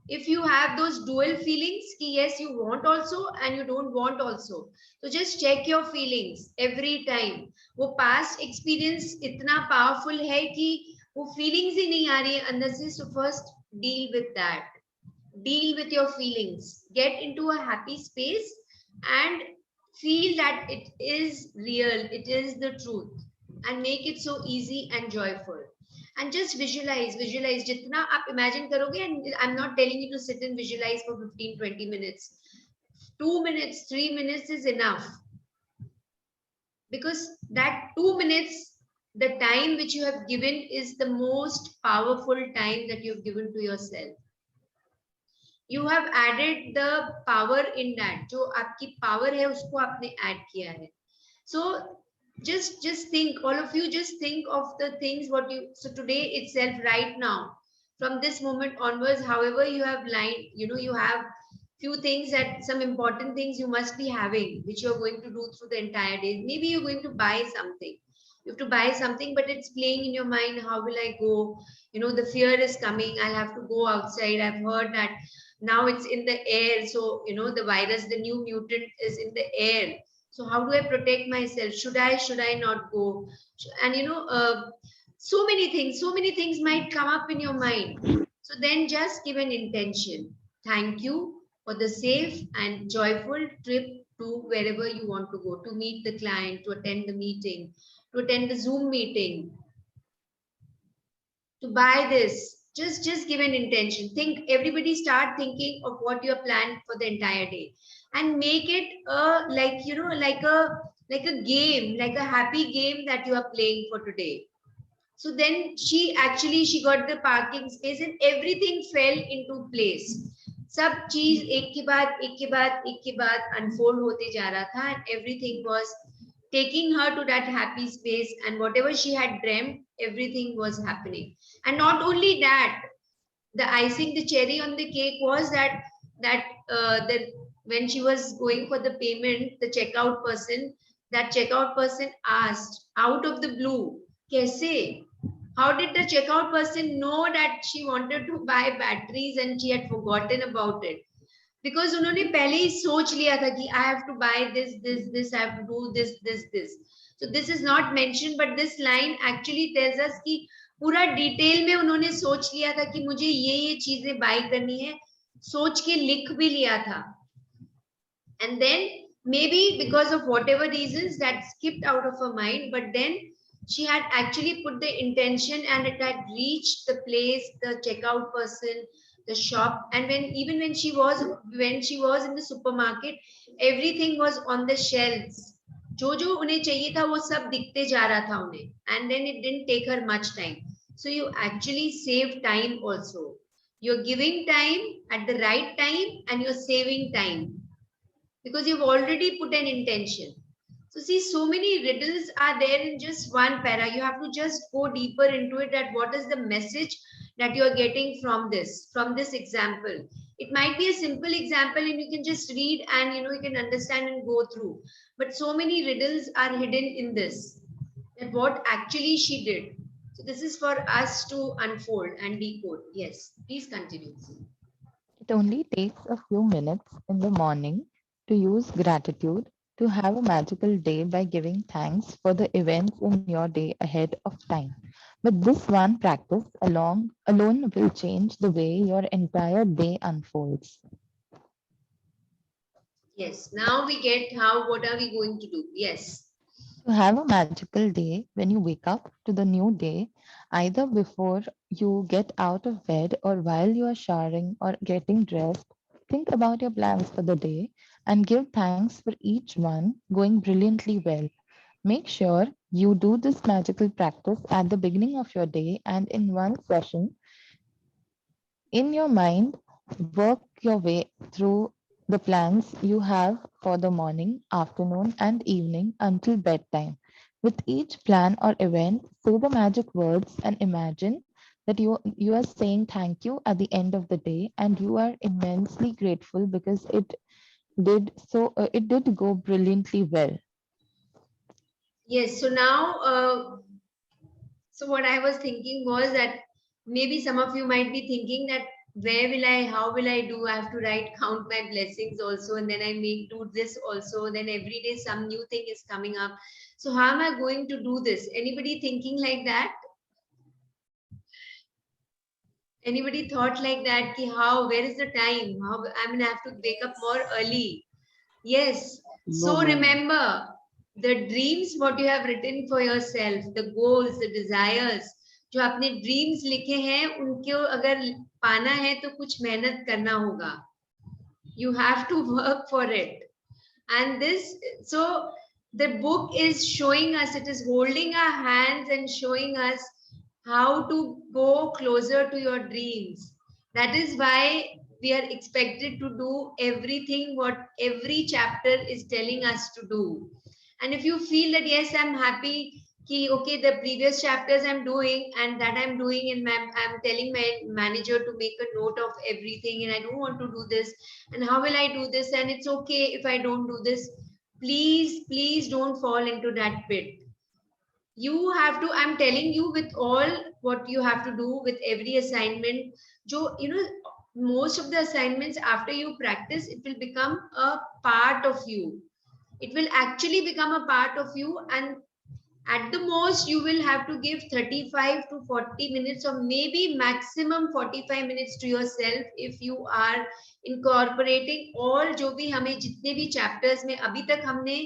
If you have those dual feelings कि yes you want also and you don't want also, so just check your feelings every time. वो past experience इतना powerful है कि वो feelings ही नहीं आ रही है अंदर से. So first deal with that. Deal with your feelings. Get into a happy space and feel that it is real, it is the truth, and make it so easy and joyful. And just visualize जितना आप imagine करोगे, and I'm not telling you to sit and visualize for 15-20 minutes. 2 minutes, 3 minutes is enough. Because that 2 minutes, the time which you have given is the most powerful time that you've given to yourself. You have added the power in that. जो आपकी power है उसको आपने add किया है. So just think, all of you, just think of the things what you, so today itself, right now, from this moment onwards, however you have lined, you have few things, that some important things you must be having, which you're going to do through the entire day. Maybe you're going to buy something. You have to buy something, but it's playing in your mind. How will I go? The fear is coming. I'll have to go outside. I've heard that now it's in the air. So, the virus, the new mutant is in the air. So how do I protect myself? Should I not go? And, so many things might come up in your mind. So then just give an intention. Thank you for the safe and joyful trip to wherever you want to go, to meet the client, to attend the meeting, to attend the Zoom meeting, to buy this. Just give an intention. Think, everybody start thinking of what you have planned for the entire day, and make it like a game, like a happy game that you are playing for today. So then she got the parking space, and everything fell into place. सब चीज एक के बाद unfold होते जा रहा था, and everything was taking her to that happy space, and whatever she had dreamt, everything was happening. And not only that, the icing, the cherry on the cake was that when she was going for the payment, the checkout person asked out of the blue, "Kaise?" How did the checkout person know that she wanted to buy batteries and she had forgotten about it? Because उन्होंने पहले ही सोच लिया था कि I have to buy this, I have to do this. So this is not mentioned, but this line actually tells us कि पूरा detail में उन्होंने सोच लिया था कि मुझे ये चीजें बाय करनी है, सोच के लिख भी लिया था. And then maybe because of whatever reasons that skipped out of her mind, but then she had actually put the intention, and it had reached the place, the checkout person, the shop. And even when she was in the supermarket, everything was on the shelves. जो उन्हें चाहिए था वो सब दिखते जा रहा था उन्हें. And then it didn't take her much time. So you actually save time also. You're giving time at the right time, and you're saving time because you've already put an intention. So see, so many riddles are there in just one para. You have to just go deeper into it, that what is the message that you are getting from this example. It might be a simple example and you can just read and you can understand and go through. But so many riddles are hidden in this, that what actually she did. So this is for us to unfold and decode. Yes, please continue. It only takes a few minutes in the morning to use gratitude to have a magical day by giving thanks for the events in your day ahead of time. But this one practice alone will change the way your entire day unfolds. Yes, now we get what are we going to do? Yes. To have a magical day when you wake up to the new day, either before you get out of bed or while you are showering or getting dressed, think about your plans for the day and give thanks for each one going brilliantly well. Make sure you do this magical practice at the beginning of your day and in one session. In your mind, work your way through the plans you have for the morning, afternoon, and evening until bedtime. With each plan or event, say the magic words and imagine that you are saying thank you at the end of the day, and you are immensely grateful because it did go brilliantly well. Yes, so now so what I was thinking was that maybe some of you might be thinking that how will I do? I have to count my blessings also, and then I may do this also. Then every day some new thing is coming up. So how am I going to do this? Anybody thinking like that? Anybody thought like that? Ki how? Where is the time? How I have to wake up more early. Yes. So remember the dreams what you have written for yourself, the goals, the desires. जो आपने dreams लिखे हैं उनको अगर पाना है तो कुछ मेहनत करना होगा. You have to work for it. And this, so the book is showing us, it is holding our hands and showing us how to go closer to your dreams. That is why we are expected to do everything what every chapter is telling us to do. And if you feel that, yes, I'm happy, ki, okay, the previous chapters I'm doing and that I'm doing, and I'm telling my manager to make a note of everything, and I don't want to do this, and how will I do this, and it's okay if I don't do this. Please don't fall into that pit. You have to, I'm telling you, with all what you have to do with every assignment, you know, most of the assignments after you practice, it will become a part of you. It will actually become a part of you, and at the most you will have to give 35 to 40 minutes or maybe maximum 45 minutes to yourself if you are incorporating all जो भी हमें जितने भी chapters में अभी तक हमने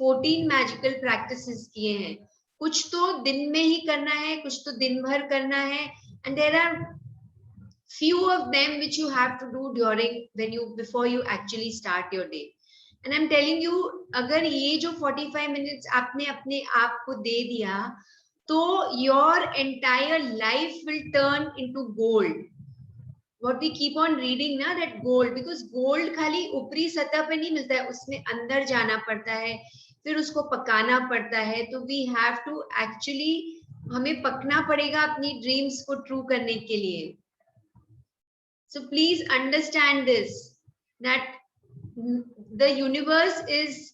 14 magical practices किए हैं. कुछ तो दिन में ही करना है, कुछ तो दिन भर करना है, and there are few of them which you have to do during before you actually start your day. And I'm telling you, अगर ये जो 45 minutes आपने अपने आप को दे दिया, तो your entire life will turn into gold. What we keep on reading ना, that gold, because gold खाली ऊपरी सतह पे नहीं मिलता है, उसमें अंदर जाना पड़ता है, फिर उसको पकाना पड़ता है. तो we have to actually, हमें पकना पड़ेगा अपनी dreams को true करने के लिए. So please understand this, that the universe is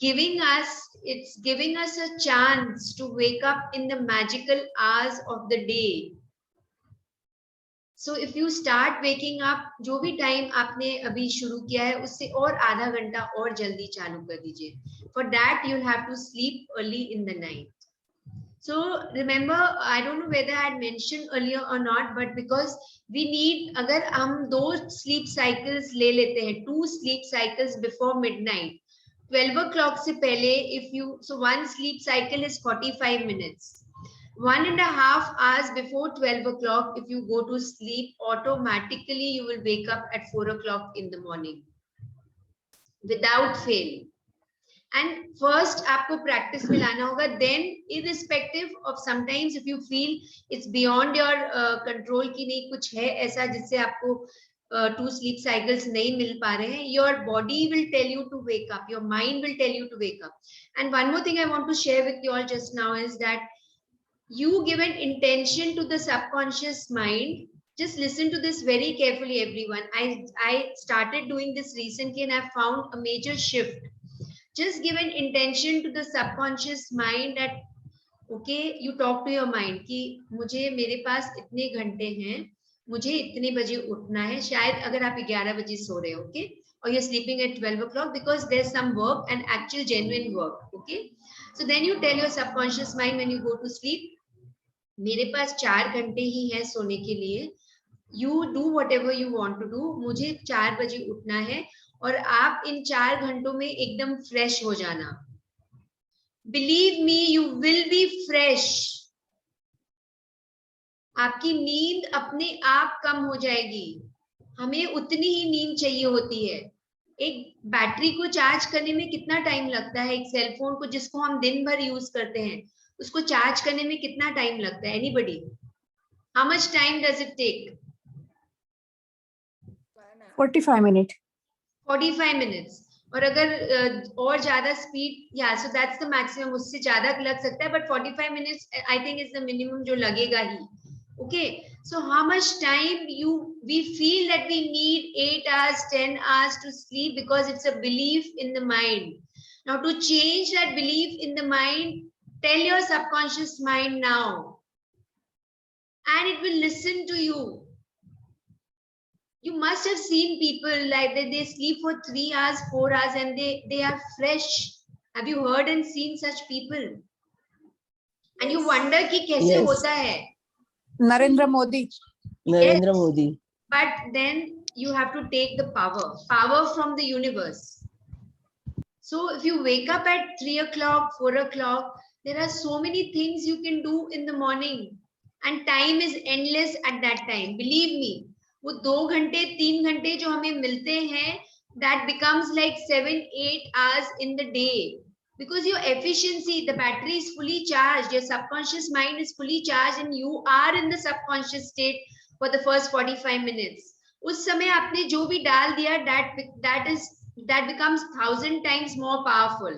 giving us, it's giving us a chance to wake up in the magical hours of the day. So if you start waking up, जो भी time आपने अभी शुरू किया है, उससे और आधा घंटा और जल्दी चालू कर दीजिए. For that you'll have to sleep early in the night. So remember, I don't know whether I had mentioned earlier or not, but because we need, अगर हम 2 sleep cycles ले लेते हैं, 2 sleep cycles before midnight, 12 o'clock से पहले, if you, so one sleep cycle is 45 minutes. 1.5 hours before 12 o'clock, if you go to sleep, automatically you will wake up at 4 o'clock in the morning without fail. And first आपको practice में लाना होगा, then irrespective of sometimes if you feel it's beyond your control कि नहीं कुछ है ऐसा जिससे आपको 2 sleep cycles नहीं मिल पा रहे हैं, your body will tell you to wake up, your mind will tell you to wake up. And one more thing I want to share with you all just now is that you give an intention to the subconscious mind. Just listen to this very carefully, everyone. I started doing this recently and I found a major shift. Just give an intention to the subconscious mind that, okay, you talk to your mind कि मुझे मेरे पास इतने घंटे हैं, मुझे इतने बजे उठना है. शायद अगर आप 11 बजे सो रहे हो, okay, or you're sleeping at 12 o'clock because there's some work and actual genuine work, okay. So then you tell your subconscious mind when you go to sleep, मेरे पास 4 घंटे ही है सोने के लिए. You do whatever you want to do. मुझे 4 बजे उठना है और आप इन 4 घंटों में एकदम फ्रेश हो जाना. Believe me, you will be fresh. आपकी नींद अपने आप कम हो जाएगी. हमें उतनी ही नींद चाहिए होती है. एक बैटरी को चार्ज करने में कितना टाइम लगता है? एक सेल फोन को जिसको हम दिन भर यूज करते हैं, उसको चार्ज करने में कितना टाइम लगता है? Anybody? How much time does it take? 45 minutes. 45 minutes. और अगर और ज्यादा स्पीड, या सो दैट्स द मैक्सिमम, उससे ज्यादा लग सकता है, but 45 minutes I think is the minimum जो लगेगा ही. Okay, so how much time we feel that we need 8 hours, 10 hours to sleep because it's a belief in the mind. Now to change that belief in the mind, tell your subconscious mind now, and it will listen to you. You must have seen people like that, they sleep for 3 hours, 4 hours and they are fresh. Have you heard and seen such people? And you wonder कि कैसे Yes. होता है? Narendra Modi. Narendra Modi. But then you have to take the power from the universe. So if you wake up at 3 o'clock, 4 o'clock, there are so many things you can do in the morning, and time is endless at that time. Believe me, वो 2 घंटे 3 घंटे जो हमें मिलते हैं, that becomes like 7-8 hours in the day, because your efficiency, the battery is fully charged, your subconscious mind is fully charged, and you are in the subconscious state for the first 45 minutes. उस समय आपने जो भी डाल दिया, that becomes 1,000 times more powerful.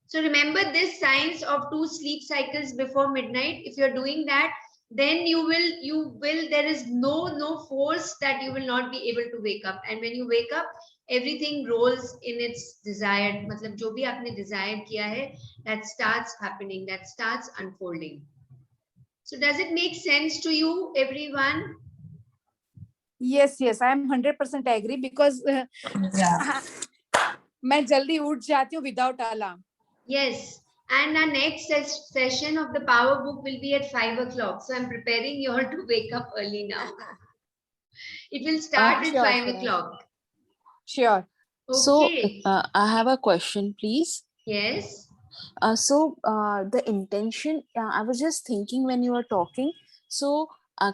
So remember this science of 2 sleep cycles before midnight. If you're doing that, then you will, there is no force that you will not be able to wake up. And when you wake up, everything rolls in its desired, मतलब जो भी आपने desire किया है, that starts happening, that starts unfolding. So does it make sense to you, everyone? Yes, I am 100% agree, because Yeah. मैं जल्दी उठ जाती हूँ without alarm. Yes. And our next session of the power book will be at 5 o'clock. So I'm preparing you all to wake up early now. It will start at Sure, 5 sure. o'clock. Sure. Okay. So I have a question, please. Yes. The intention, I was just thinking when you were talking, so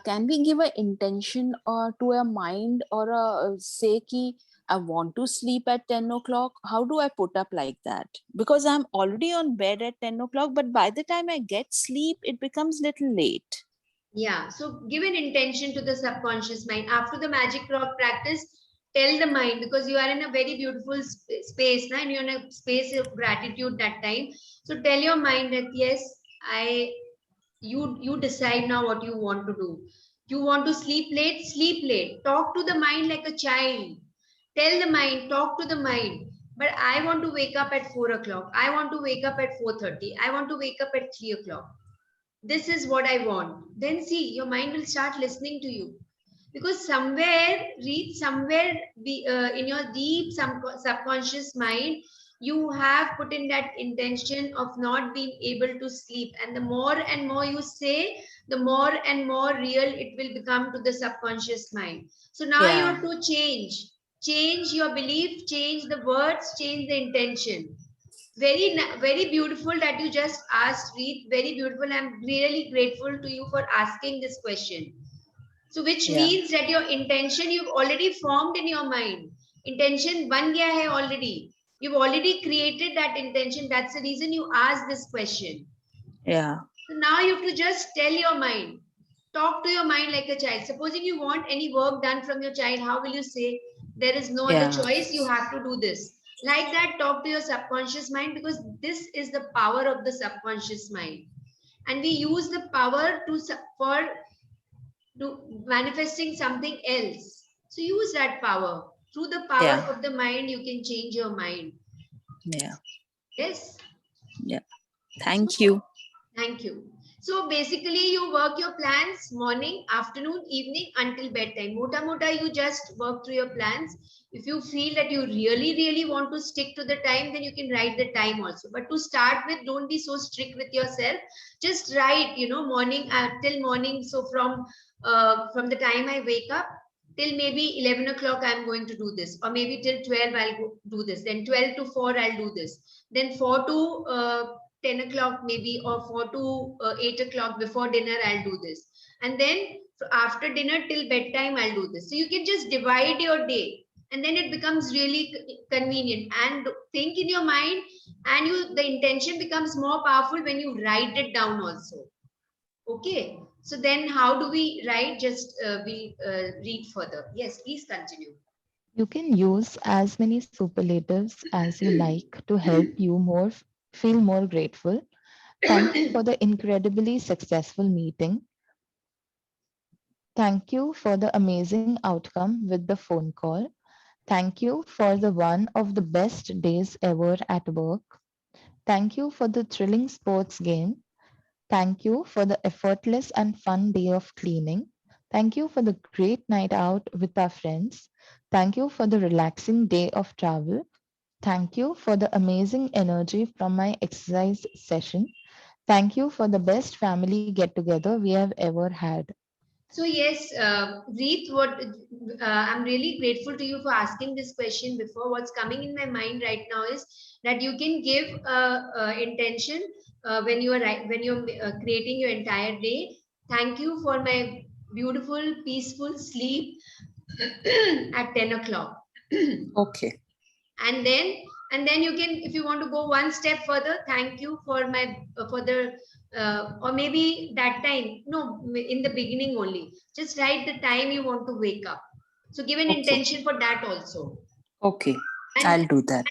can we give an intention to a mind, or say ki I want to sleep at 10 o'clock? How do I put up like that? Because I'm already on bed at 10 o'clock, but by the time I get sleep, it becomes little late. Yeah. So give an intention to the subconscious mind. After the magic rock practice, tell the mind, because you are in a very beautiful space now, and you're in a space of gratitude that time. So tell your mind that yes, you decide now what you want to do. You want to sleep late, sleep late. Talk to the mind like a child. Tell the mind, talk to the mind. But I want to wake up at 4 o'clock. I want to wake up at 4:30. I want to wake up at 3 o'clock. This is what I want. Then see, your mind will start listening to you. Because somewhere, in your deep subconscious mind, you have put in that intention of not being able to sleep. And the more and more you say, the more and more real it will become to the subconscious mind. So now you have to change your belief, change the words, change the intention. Very beautiful that you just asked, Reet. Very beautiful. I'm really grateful to you for asking this question. So which means that your intention you've already formed in your mind. Intention ban gaya hai already. You've already created that intention. That's the reason you asked this question. Yeah. So now you have to just tell your mind. Talk to your mind like a child. Supposing you want any work done from your child, how will you say? There is no other choice. You have to do this. Like that, talk to your subconscious mind, because this is the power of the subconscious mind. And we use the power for manifesting something else. So use that power. Through the power of the mind, you can change your mind. Yeah. Yes. Yeah. Thank you. Thank you. So basically you work your plans morning, afternoon, evening until bedtime. Mota, you just work through your plans. If you feel that you really want to stick to the time, then you can write the time also. But to start with, don't be so strict with yourself. Just write, morning till morning. So from the time I wake up till maybe 11 o'clock, I'm going to do this. Or maybe till 12, I'll do this. Then 12 to 4, I'll do this. Then 4 to 10 o'clock maybe, or 4 to 8 o'clock before dinner, I'll do this. And then after dinner till bedtime, I'll do this. So you can just divide your day, and then it becomes really convenient. And think in your mind, and the intention becomes more powerful when you write it down also. Okay. So then how do we write? Just we'll read further. Yes, please continue. You can use as many superlatives as you like to help you feel more grateful. Thank you for the incredibly successful meeting. Thank you for the amazing outcome with the phone call. Thank you for the one of the best days ever at work. Thank you for the thrilling sports game. Thank you for the effortless and fun day of cleaning. Thank you for the great night out with our friends. Thank you for the relaxing day of travel. Thank you for the amazing energy from my exercise session. Thank you for the best family get together we have ever had. So yes, Reet, I'm really grateful to you for asking this question before. What's coming in my mind right now is that you can give intention when you're creating your entire day. Thank you for my beautiful, peaceful sleep at 10 o'clock. Okay. And then you can, if you want to go one step further, thank you for my for the or maybe that time, no, in the beginning only, just write the time you want to wake up. So give an Okay. intention for that also. Okay. And I'll do that.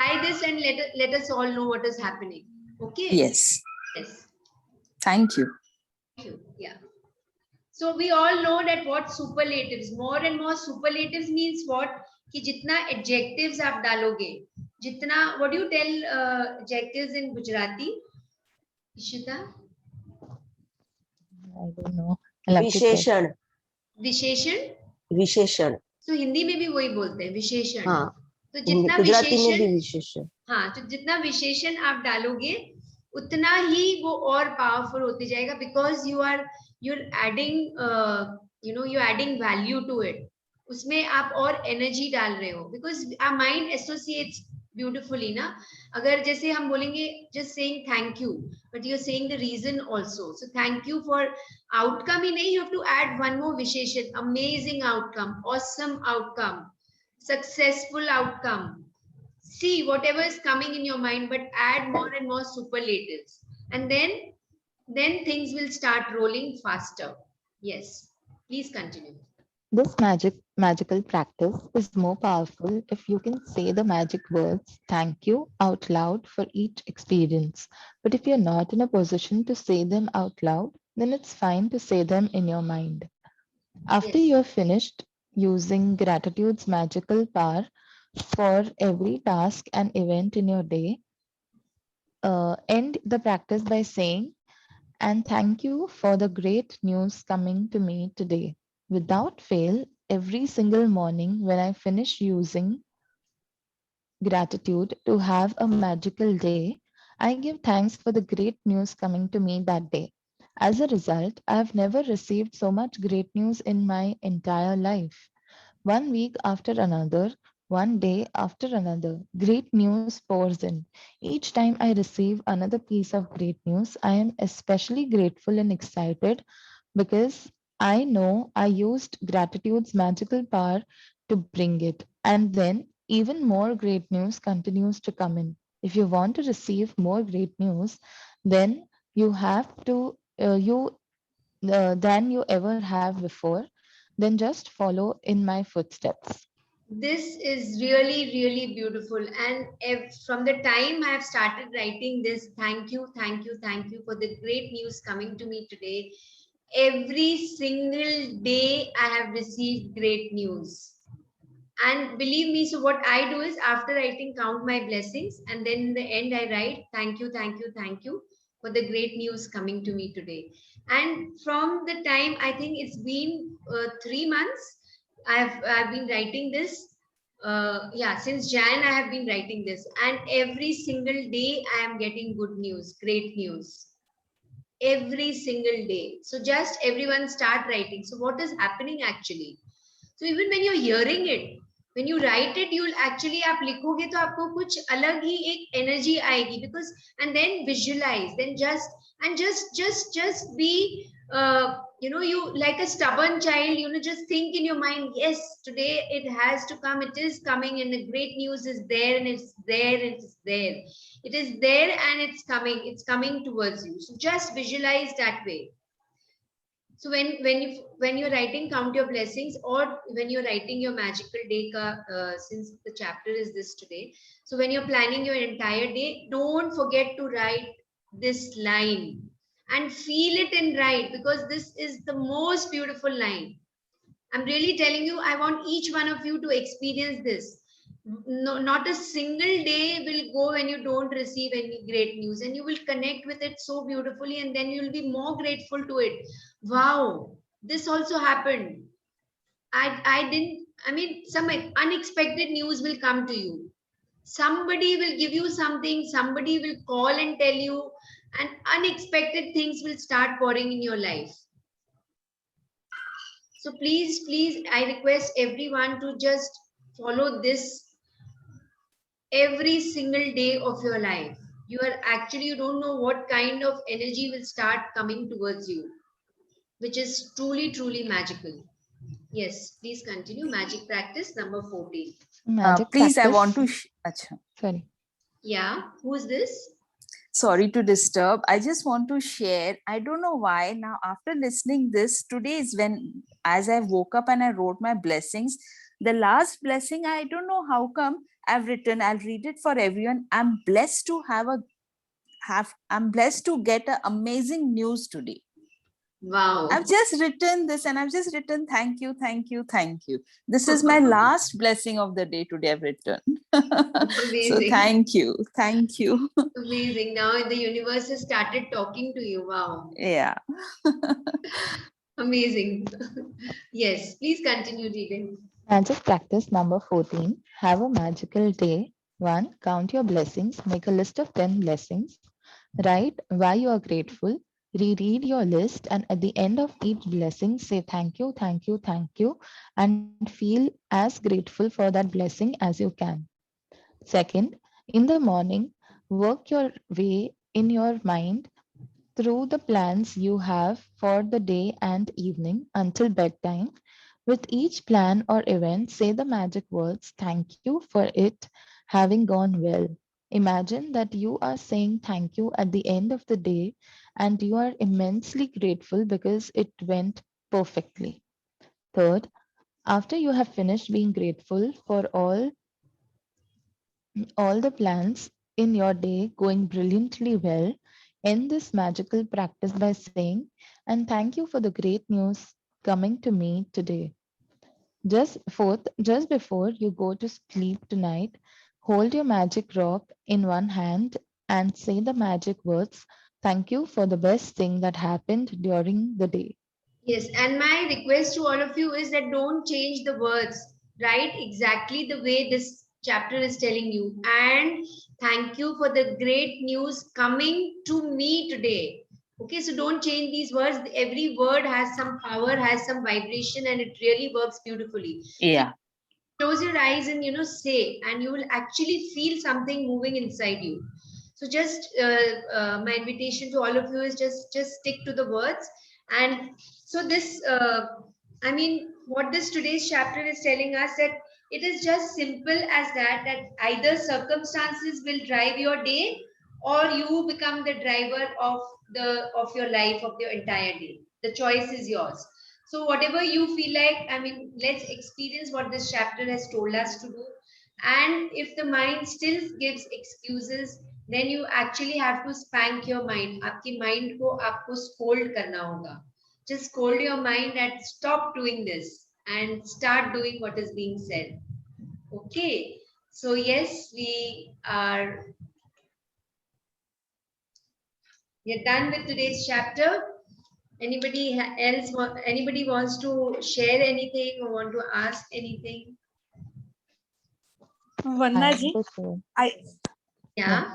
try this and let us all know what is happening. Okay. Yes. Yes. Thank you. Thank you. Yeah. So we all know that what superlatives, more and more superlatives means what? कि जितना adjectives आप डालोगे, जितना, what do you tell adjectives in Gujarati? Ishita? I don't know. I'll have to check. विशेषण विशेषण? विशेषण तो हिंदी में भी वही बोलते हैं विशेषण. हाँ तो जितना गुजराती में भी विशेषण, विशेषण हाँ, तो जितना विशेषण आप डालोगे उतना ही वो और पावरफुल होते जाएगा, because you're adding you're adding value to it. उसमें आप और एनर्जी डाल रहे हो, because our mind associates beautifully ना. अगर जैसे हम बोलेंगे just saying thank you, but you're saying the reason also. So thank you for outcome ही नहीं, you have to add one more विशेषण, amazing outcome, awesome outcome, successful outcome. See whatever is coming in your mind, but add more and more superlatives, and then things will start rolling faster. Yes, please continue. This magical practice is more powerful if you can say the magic words thank you out loud for each experience. But if you're not in a position to say them out loud, then it's fine to say them in your mind. After Yes. you're finished using gratitude's magical power for every task and event in your day, end the practice by saying, and thank you for the great news coming to me today. Without fail, every single morning when I finish using gratitude to have a magical day, I give thanks for the great news coming to me that day. As a result, I have never received so much great news in my entire life. One week after another, one day after another, great news pours in. Each time I receive another piece of great news, I am especially grateful and excited because I know I used gratitude's magical power to bring it. And then even more great news continues to come in. If you want to receive more great news, then you have to, than you ever have before, then just follow in my footsteps. This is really, really beautiful. And from the time I have started writing this, thank you, thank you, thank you for the great news coming to me today. Every single day I have received great news. And believe me, so what I do is after writing, count my blessings. And then in the end, I write, thank you, thank you, thank you for the great news coming to me today. And from the time, I think it's been 3 months, I've been writing this. Yeah, since Jan, I have been writing this. And every single day, I am getting good news, great news. Every single day. So just everyone start writing. So what is happening actually? So even when you're hearing it, when you write it, you'll actually, आप लिखोगे तो आपको कुछ अलग ही एक energy आएगी, because, and then visualize, then just be, you like a stubborn child, just think in your mind, yes, today it has to come, it is coming, and the great news is there, and it's there, and it's there. It is there and it's coming towards you. So just visualize that way. So when you're writing count your blessings, or when you're writing your magical day since the chapter is this today, so when you're planning your entire day, don't forget to write this line and feel it and write, because this is the most beautiful line. I'm really telling you, I want each one of you to experience this. No, not a single day will go when you don't receive any great news, and you will connect with it so beautifully, and then you'll be more grateful to it. Wow, this also happened. Some unexpected news will come to you. Somebody will give you something, somebody will call and tell you, and unexpected things will start pouring in your life. So please, I request everyone to just follow this every single day of your life. You don't know what kind of energy will start coming towards you. which is truly, truly magical. Yes, please continue. Magic practice number 14. Magic Please, I practice. want to. Acha. Sorry. Yeah, who's this? Sorry to disturb. I just want to share. I don't know why. Now, after listening this, today is when, as I woke up and I wrote my blessings, the last blessing, I don't know how come I've written. I'll read it for everyone. I'm blessed to I'm blessed to get an amazing news today. Wow. I've just written this and I've just written thank you, thank you, thank you. This is my last blessing of the day today I've written. So Amazing. thank you. Thank you. Amazing. Now the universe has started talking to you. Wow. Yeah. Amazing. Yes, please continue reading. Magic practice number 14. Have a magical day. 1. Count your blessings. Make a list of 10 blessings. Write why you are grateful. Reread your list, and at the end of each blessing, say thank you, thank you, thank you, and feel as grateful for that blessing as you can. Second, in the morning, work your way in your mind through the plans you have for the day and evening until bedtime. With each plan or event, say the magic words, thank you for it having gone well. Imagine that you are saying thank you at the end of the day and you are immensely grateful because it went perfectly. Third, after you have finished being grateful for all the plans in your day going brilliantly well, end this magical practice by saying, and thank you for the great news coming to me today. Just before you go to sleep tonight, hold your magic rock in one hand and say the magic words, thank you for the best thing that happened during the day. Yes, and my request to all of you is that don't change the words. Write exactly the way this chapter is telling you. And thank you for the great news coming to me today. Okay, so don't change these words. Every word has some power, has some vibration, and it really works beautifully. Yeah. Close your eyes and say, and you will actually feel something moving inside you. So just my invitation to all of you is just stick to the words. And so this I mean, what this today's chapter is telling us, that it is just simple as that either circumstances will drive your day, or you become the driver of your life, of your entire day. The choice is yours. So whatever you feel like, I mean, let's experience what this chapter has told us to do. And if the mind still gives excuses, then you actually have to spank your mind. आपकी mind को आपको scold करना होगा. Just scold your mind and stop doing this and start doing what is being said. Okay. So yes, we're done with today's chapter. Anybody else anybody wants to share anything or want to ask anything? Vanna ji, Yeah.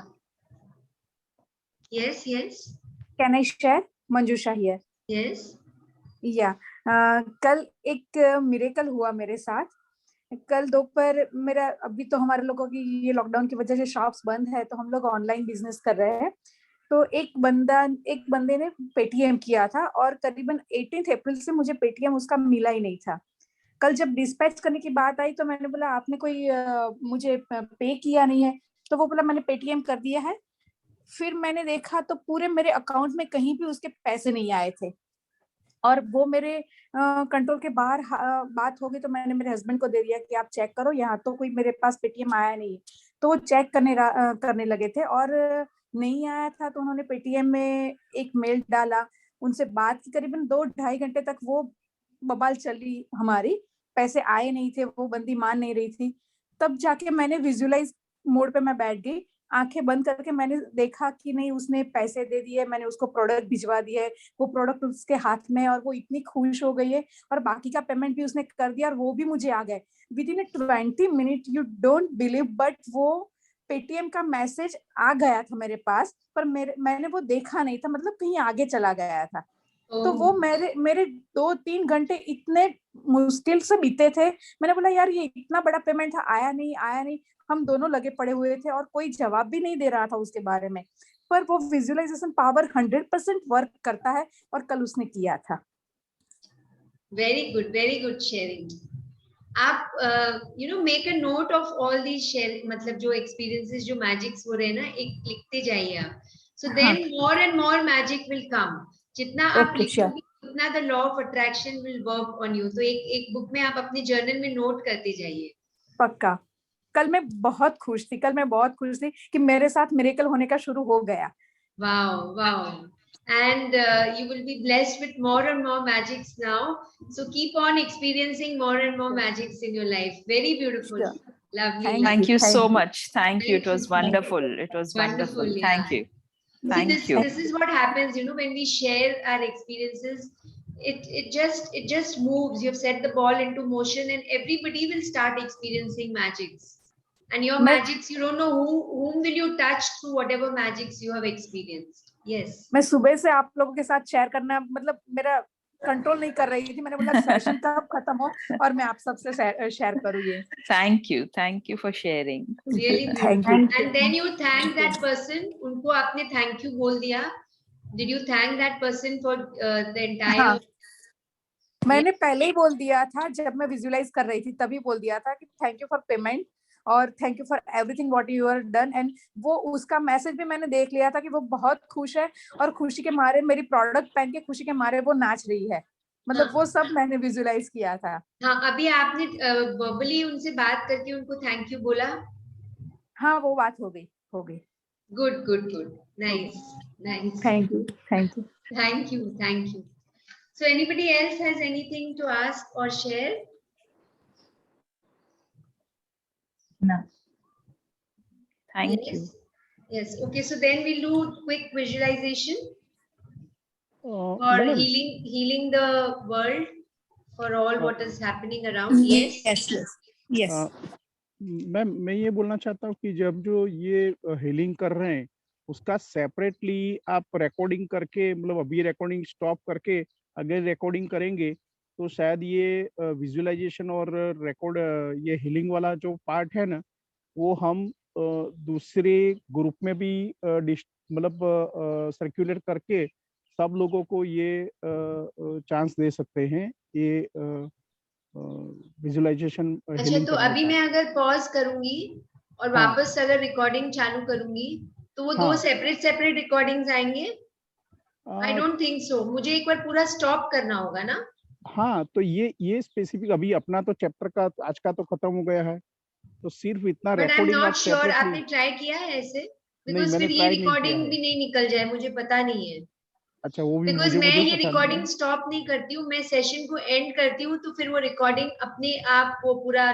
Yes. can I share? Manjusha here. Yes. या कल एक miracle हुआ मेरे साथ. कल दोपहर मेरा, अभी तो हमारे लोगों की ये लॉकडाउन की वजह से शॉप्स बंद है, तो हम लोग ऑनलाइन बिजनेस कर रहे हैं. तो एक बंदे ने पेटीएम किया था, और करीबन 18 अप्रैल से मुझे पेटीएम उसका मिला ही नहीं था. कल जब डिस्पैच करने की बात आई तो मैंने बोला आपने कोई मुझे पे किया नहीं है, तो वो बोला मैंने पेटीएम कर दिया है. फिर मैंने देखा तो पूरे मेरे अकाउंट में कहीं भी उसके पैसे नहीं आए थे, और वो मेरे कंट्रोल के बाहर बात हो गई. तो मैंने मेरे हस्बैंड को दे दिया कि आप चेक करो, यहाँ तो कोई मेरे पास पेटीएम आया नहीं. तो वो चेक करने लगे थे और नहीं आया था. तो उन्होंने पेटीएम में एक मेल डाला, उनसे बात की. करीबन 2-2.5 घंटे तक वो बवाल चली हमारी. पैसे आए नहीं थे, वो बंदी मान नहीं रही थी. तब जाके मैंने विजुअलाइज मोड पे मैं बैठ गई, आंखें बंद करके मैंने देखा कि नहीं, उसने पैसे दे दिए, मैंने उसको प्रोडक्ट भिजवा दिया है, वो प्रोडक्ट उसके हाथ में है, और वो इतनी खुश हो गई है, और बाकी का पेमेंट भी उसने कर दिया, और वो भी मुझे आ गए with in 20 minute. You don't believe, but वो पेटीएम का मैसेज आ गया था मेरे पास, पर मैंने वो देखा नहीं था, मतलब कहीं आगे चला गया था. तो वो मेरे 2-3 घंटे इतने मुश्किल से बीते थे. मैंने बोला यार ये इतना बड़ा पेमेंट था, आया नहीं. हम दोनों लगे पड़े हुए थे और कोई जवाब भी नहीं दे रहा था उसके बारे में. पर वो विजुअलाइजेशन पावर 100% वर्क करता है, और कल उसने किया था. very good sharing. आप make a note of all these share, मतलब जो एक्सपीरियंसेस जो मैजिक्स हो रहे हैं ना, एक लिखते जाइए आप. So then more and more magic will come. जितना आप लिखोगे उतना the law of attraction will work on you. तो एक बुक में आप अपने जर्नल में नोट करते जाइए. पक्का. कल मैं बहुत खुश थी कि मेरे साथ मिरेकल होने का शुरू हो गया. Wow. And you will be blessed with more and more magics now. So keep on experiencing more and more magics in your life. Very beautiful. Sure. Lovely. Thank you so Thank you. much. Thank you. It was wonderful. It was Wonderful, wonderful. yeah. Thank you. See, Thank you. this is what happens, when we share our experiences, it just moves. You've set the ball into motion and everybody will start experiencing magics. And your magics, you don't know whom will you touch through whatever magics you have experienced. Yes. मैं सुबह से आप लोगों के साथ share करना, मतलब मेरा कंट्रोल नहीं कर रही थी. मैंने बोला सेशन कब खत्म हो और मैं आप सबसे शेयर करूँ ये. Thank you for sharing. Really Thank beautiful. you. And then you thank that person. उनको आपने thank you बोल दिया. Did you thank that person for the entire? हाँ. मैंने पहले ही बोल दिया था, जब मैं विजुअलाइज कर रही थी तभी बोल दिया था कि थैंक यू फॉर पेमेंट और thank you for everything what you are done. And वो उसका मैसेज भी मैंने देख लिया था कि वो बहुत खुश है और खुशी के मारे मेरी प्रोडक्ट पहन के खुशी के मारे वो नाच रही है. मतलब वो सब मैंने विजुअलाइज किया था. हाँ, अभी आपने वर्बली उनसे बात करके उनको थैंक यू बोला? हाँ, वो बात हो गई. Good. Nice. Thank you. Thank you. So anybody else has anything to ask or share? No. Thank you. Yes. Okay. So then we'll do quick visualization for madam, healing the world for all what is happening around. Yes. Ma'am मैं ये बोलना चाहता हूँ कि जब जो ये healing कर रहे हैं उसका सेपरेटली आप रिकॉर्डिंग करके, मतलब अभी रिकॉर्डिंग स्टॉप करके अगर रिकॉर्डिंग करेंगे तो शायद ये विजुअलाइजेशन और रिकॉर्ड ये हीलिंग वाला जो पार्ट है ना, वो हम दूसरे ग्रुप में भी मतलब सर्कुलेट करके सब लोगों को ये चांस दे सकते हैं ये विजुअलाइजेशन. अच्छा, तो अभी मैं अगर पॉज करूंगी और वापस अगर रिकॉर्डिंग चालू करूंगी तो वो दो सेपरेट रिकॉर्डिंग्स आएंगे? I don't think so. मुझे एक बार पूरा स्टॉप करना होगा ना? हाँ, तो ये स्पेसिफिक अभी अपना तो चैप्टर का आज का तो खत्म हो गया है, तो सिर्फ इतना recording. But I am not sure आपने ट्राई किया है ऐसे? बिकॉज़ फिर ये रिकॉर्डिंग भी नहीं निकल जाए, मुझे पता नहीं है. अच्छा, वो भी बिकॉज मैं ये रिकॉर्डिंग स्टॉप नहीं करती हूँ, मैं सेशन को एंड करती हूँ तो फिर वो रिकॉर्डिंग अपने आप वो पूरा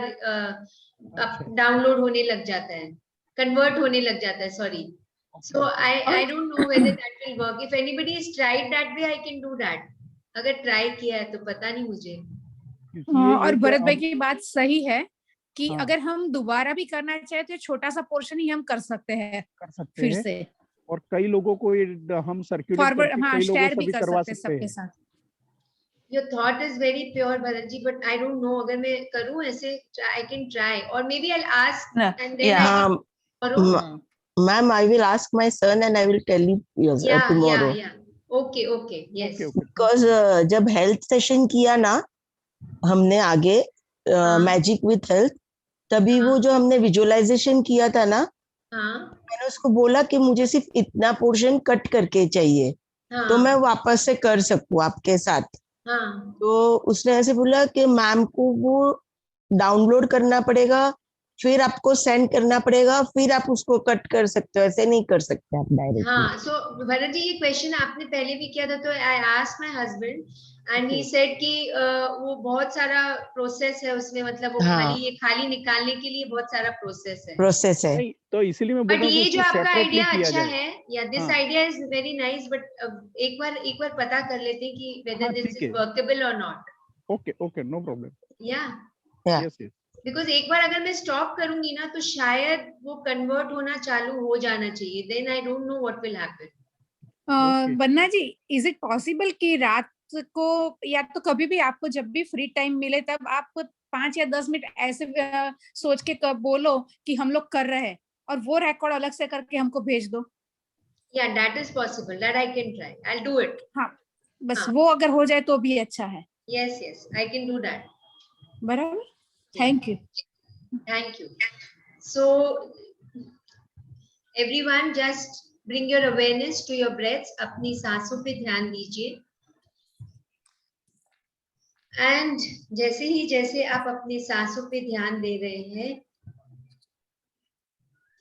डाउनलोड होने लग जाता है, कन्वर्ट होने लग जाता है. Sorry. So I don't know whether that will work. If anybody has tried that way I can do that. अगर ट्राई किया है तो पता नहीं मुझे. और भरत भाई की बात सही है कि अगर हम दोबारा भी करना चाहे तो छोटा सा पोर्शन ही हम कर सकते हैं फिर से. और कई लोगों को हम सर्कुलेट करके कई लोगों से भी करवा सकते हैं. Your thought is very pure, Bharat ji, but I don't know. अगर मैं करूँ ऐसे, I can try, or maybe I'll ask and then Ma'am, I will ask my son and I will tell you tomorrow. Okay, yes. Because जब health session किया ना हमने आगे magic with health, तभी वो जो हमने visualization किया था ना, मैंने उसको बोला कि मुझे सिर्फ इतना पोर्शन कट करके चाहिए तो मैं वापस से कर सकूं आपके साथ. तो उसने ऐसे बोला कि मैम को वो डाउनलोड करना पड़ेगा, फिर आपको सेंड करना पड़ेगा, फिर आप उसको कट कर सकते हो, ऐसे नहीं कर सकते आप डायरेक्ट. हाँ. सो भरत जी, ये क्वेश्चन आपने पहले भी किया था, तो I asked my husband and he said कि वो बहुत सारा प्रोसेस है उसमें, मतलब वो खाली निकालने के लिए बहुत सारा प्रोसेस है. नहीं, तो इसीलिए मैं बोल रहा हूं ये जो आपका आइडिया अच्छा है, या this idea is very nice, but एक बार पता कर लेते हैं कि whether this is workable or not. Okay, no problem. Yes. Because एक बार अगर मैं स्टॉप करूंगी ना तो शायद वो कन्वर्ट होना चालू हो जाना चाहिए. Then I don't know what will happen. Banna ji, is it possible कि रात को या तो कभी भी आपको जब भी फ्री टाइम मिले तब आप 5 या 10 मिनट ऐसे सोच के बोलो कि हम लोग कर रहे हैं और वो रिकॉर्ड अलग से करके हमको भेज दो? या that is possible, that I can try, I will do it. हाँ, बस वो अगर हो जाए तो भी अच्छा है. Yes, yes, I can do that. बराबर. Thank you. Thank you. So everyone, just bring your awareness to your breaths. अपनी सांसों पे ध्यान दीजिए. And जैसे आप अपनी सांसों पे ध्यान दे रहे हैं,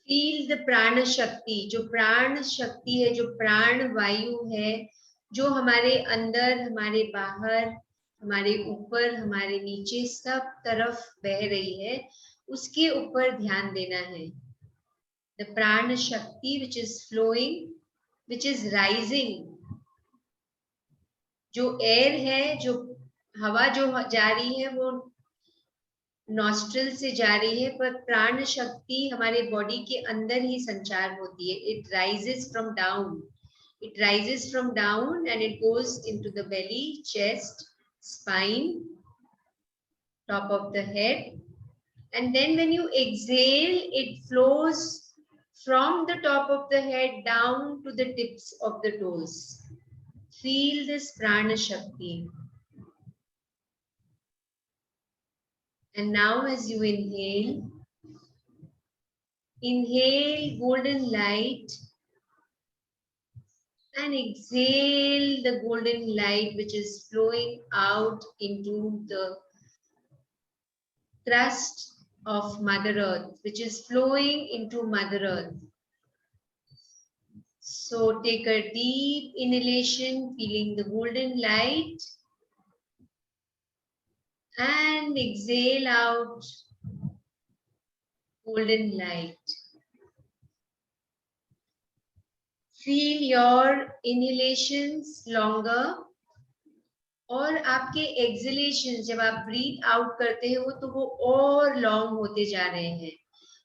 फील द प्राण शक्ति. जो प्राण शक्ति है, जो प्राण वायु है, जो हमारे अंदर, हमारे बाहर, हमारे ऊपर, हमारे नीचे सब तरफ बह रही है, उसके ऊपर ध्यान देना है. द प्राण शक्ति which is flowing, which is rising. जो एयर है, जो हवा जो जा रही है, वो नॉस्ट्रल से जा रही है, पर प्राण शक्ति हमारे बॉडी के अंदर ही संचार होती है. It rises from down. It rises from down and it goes into the belly, chest, spine, top of the head. And then when you exhale, it flows from the top of the head down to the tips of the toes. Feel this prana shakti. And now as you inhale, inhale golden light. And exhale the golden light which is flowing out into the crust of Mother Earth, which is flowing into Mother Earth. So take a deep inhalation, feeling the golden light, and exhale out golden light. Feel your inhalations longer और आपके exhalations जब आप breathe out करते हो तो वो और long होते जा रहे हैं.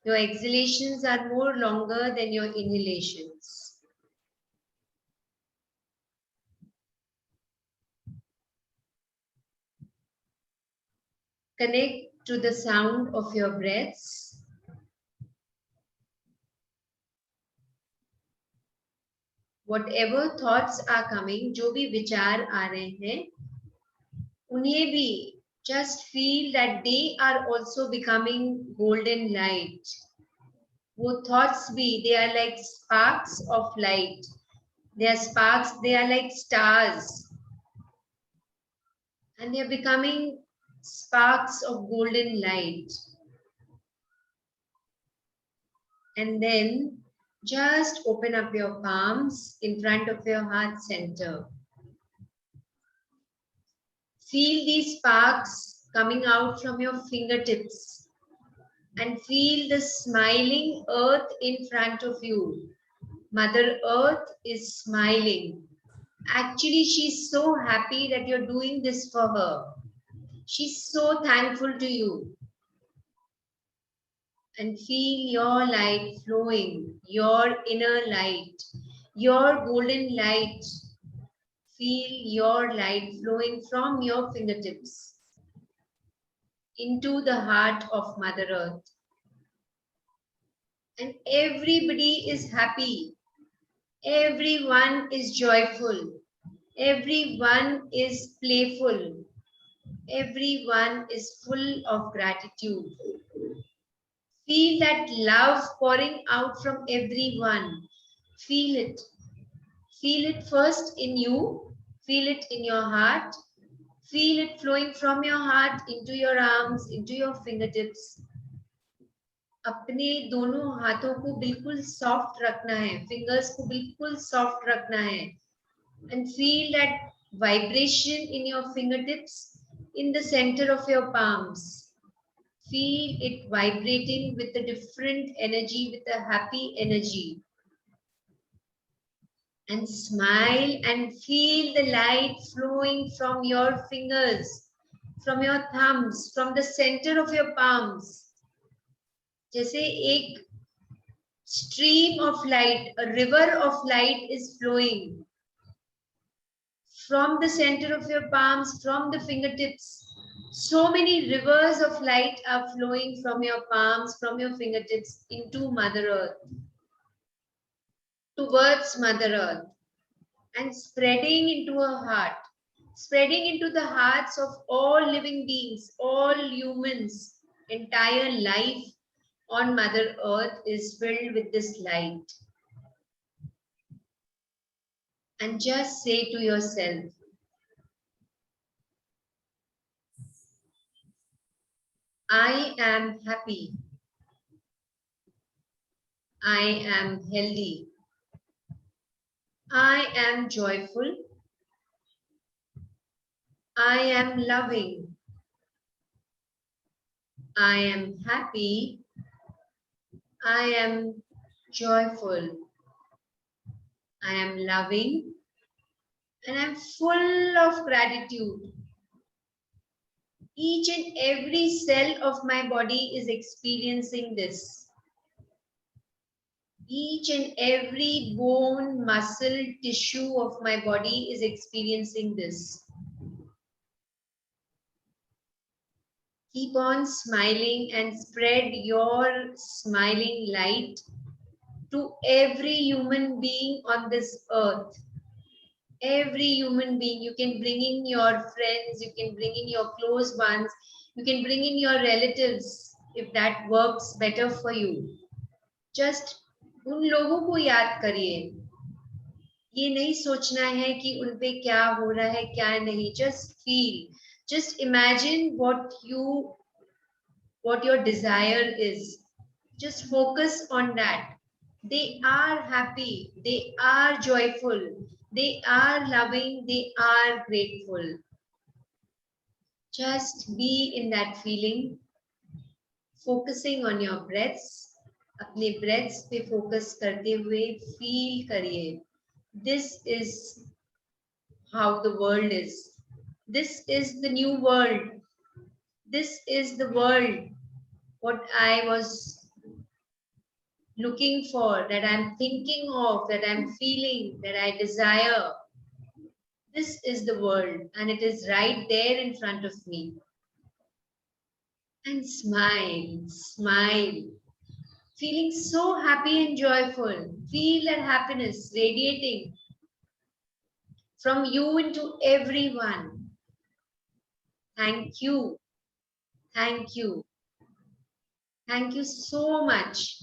Your exhalations are more longer than your inhalations. Connect to the sound of your breaths. Whatever thoughts are coming, जो भी विचार आ रहे हैं, उन्हें भी just feel that they are also becoming golden light. वो thoughts भी, they are like sparks of light. They are sparks, they are like stars. And they are becoming sparks of golden light. And then just open up your palms in front of your heart center. Feel these sparks coming out from your fingertips and feel the smiling earth in front of you. Mother Earth is smiling. Actually, she's so happy that you're doing this for her. She's so thankful to you. And feel your light flowing, your inner light, your golden light. Feel your light flowing from your fingertips into the heart of Mother Earth. And everybody is happy. Everyone is joyful. Everyone is playful. Everyone is full of gratitude. Feel that love pouring out from everyone. Feel it. Feel it first in you. Feel it in your heart. Feel it flowing from your heart into your arms, into your fingertips. अपने दोनों हाथों को बिल्कुल soft रखना है, fingers को बिल्कुल soft रखना है. And feel that vibration in your fingertips in the center of your palms. Feel it vibrating with a different energy, with a happy energy. And smile and feel the light flowing from your fingers, from your thumbs, from the center of your palms. जैसे एक stream of light, a river of light is flowing from the center of your palms, from the fingertips. So many rivers of light are flowing from your palms, from your fingertips into Mother Earth, towards Mother Earth, and spreading into her heart, spreading into the hearts of all living beings, all humans. Entire life on Mother Earth is filled with this light. And just say to yourself, I am happy. I am healthy. I am joyful. I am loving. I am happy. I am joyful. I am loving. And I'm full of gratitude. Each and every cell of my body is experiencing this. Each and every bone, muscle, tissue of my body is experiencing this. Keep on smiling and spread your smiling light to every human being on this earth. Every human being. You can bring in your friends, you can bring in your close ones, you can bring in your relatives if that works better for you. Just उन लोगों को याद करिए. ये नहीं सोचना है कि उन पे क्या हो रहा है क्या नहीं. Just feel, just imagine what your desire is. Just focus on that. They are happy, they are joyful, they are loving, they are grateful. Just be in that feeling, focusing on your breaths. अपने breaths पे focus करते हुए feel करिए. This is how the world is. This is the new world. This is the world what I was looking for, that I'm thinking of, that I'm feeling, that I desire. This is the world, and it is right there in front of me. And smile, smile. Feeling so happy and joyful. Feel that happiness radiating from you into everyone. Thank you. Thank you. Thank you so much.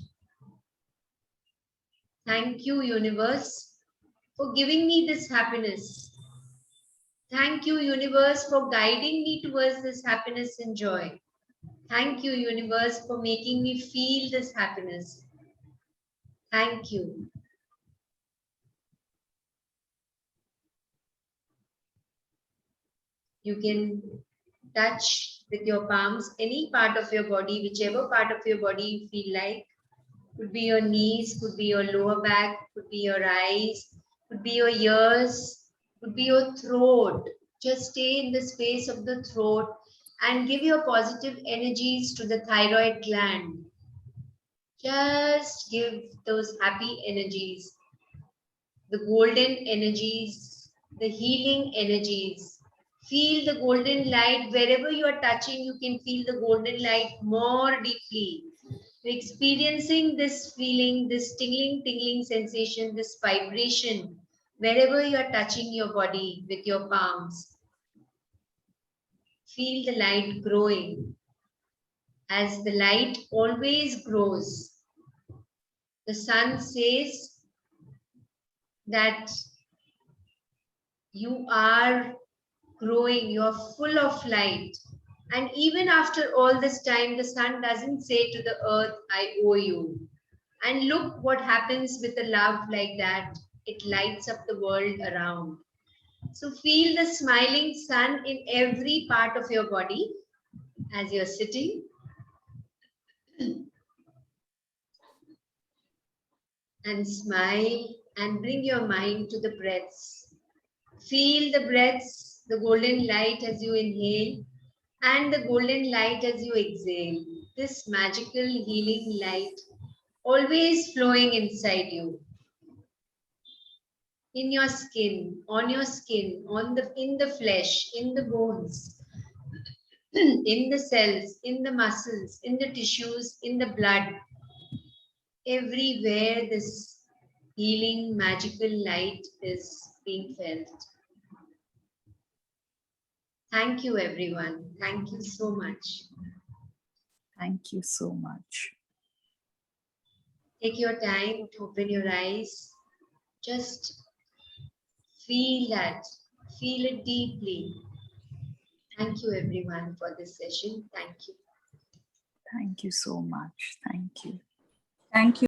Thank you, universe, for giving me this happiness. Thank you, universe, for guiding me towards this happiness and joy. Thank you, universe, for making me feel this happiness. Thank you. You can touch with your palms any part of your body, whichever part of your body you feel like. Could be your knees, could be your lower back, could be your eyes, could be your ears, could be your throat. Just stay in the space of the throat and give your positive energies to the thyroid gland. Just give those happy energies, the golden energies, the healing energies. Feel the golden light. Wherever you are touching, you can feel the golden light more deeply. You're experiencing this feeling, this tingling sensation, this vibration, wherever you are touching your body with your palms. Feel the light growing. As the light always grows, the sun says that you are growing, you are full of light. And even after all this time, the sun doesn't say to the earth, I owe you. And look what happens with a love like that. It lights up the world around. So feel the smiling sun in every part of your body as you're sitting. And smile and bring your mind to the breaths. Feel the breaths, the golden light as you inhale and the golden light as you exhale. This magical healing light always flowing inside you. In your skin, on your skin, in the flesh, in the bones, in the cells, in the muscles, in the tissues, in the blood. Everywhere this healing magical light is being felt. Thank you, everyone. Thank you so much. Thank you so much. Take your time to open your eyes. Just feel that. Feel it deeply. Thank you, everyone, for this session. Thank you. Thank you so much. Thank you. Thank you.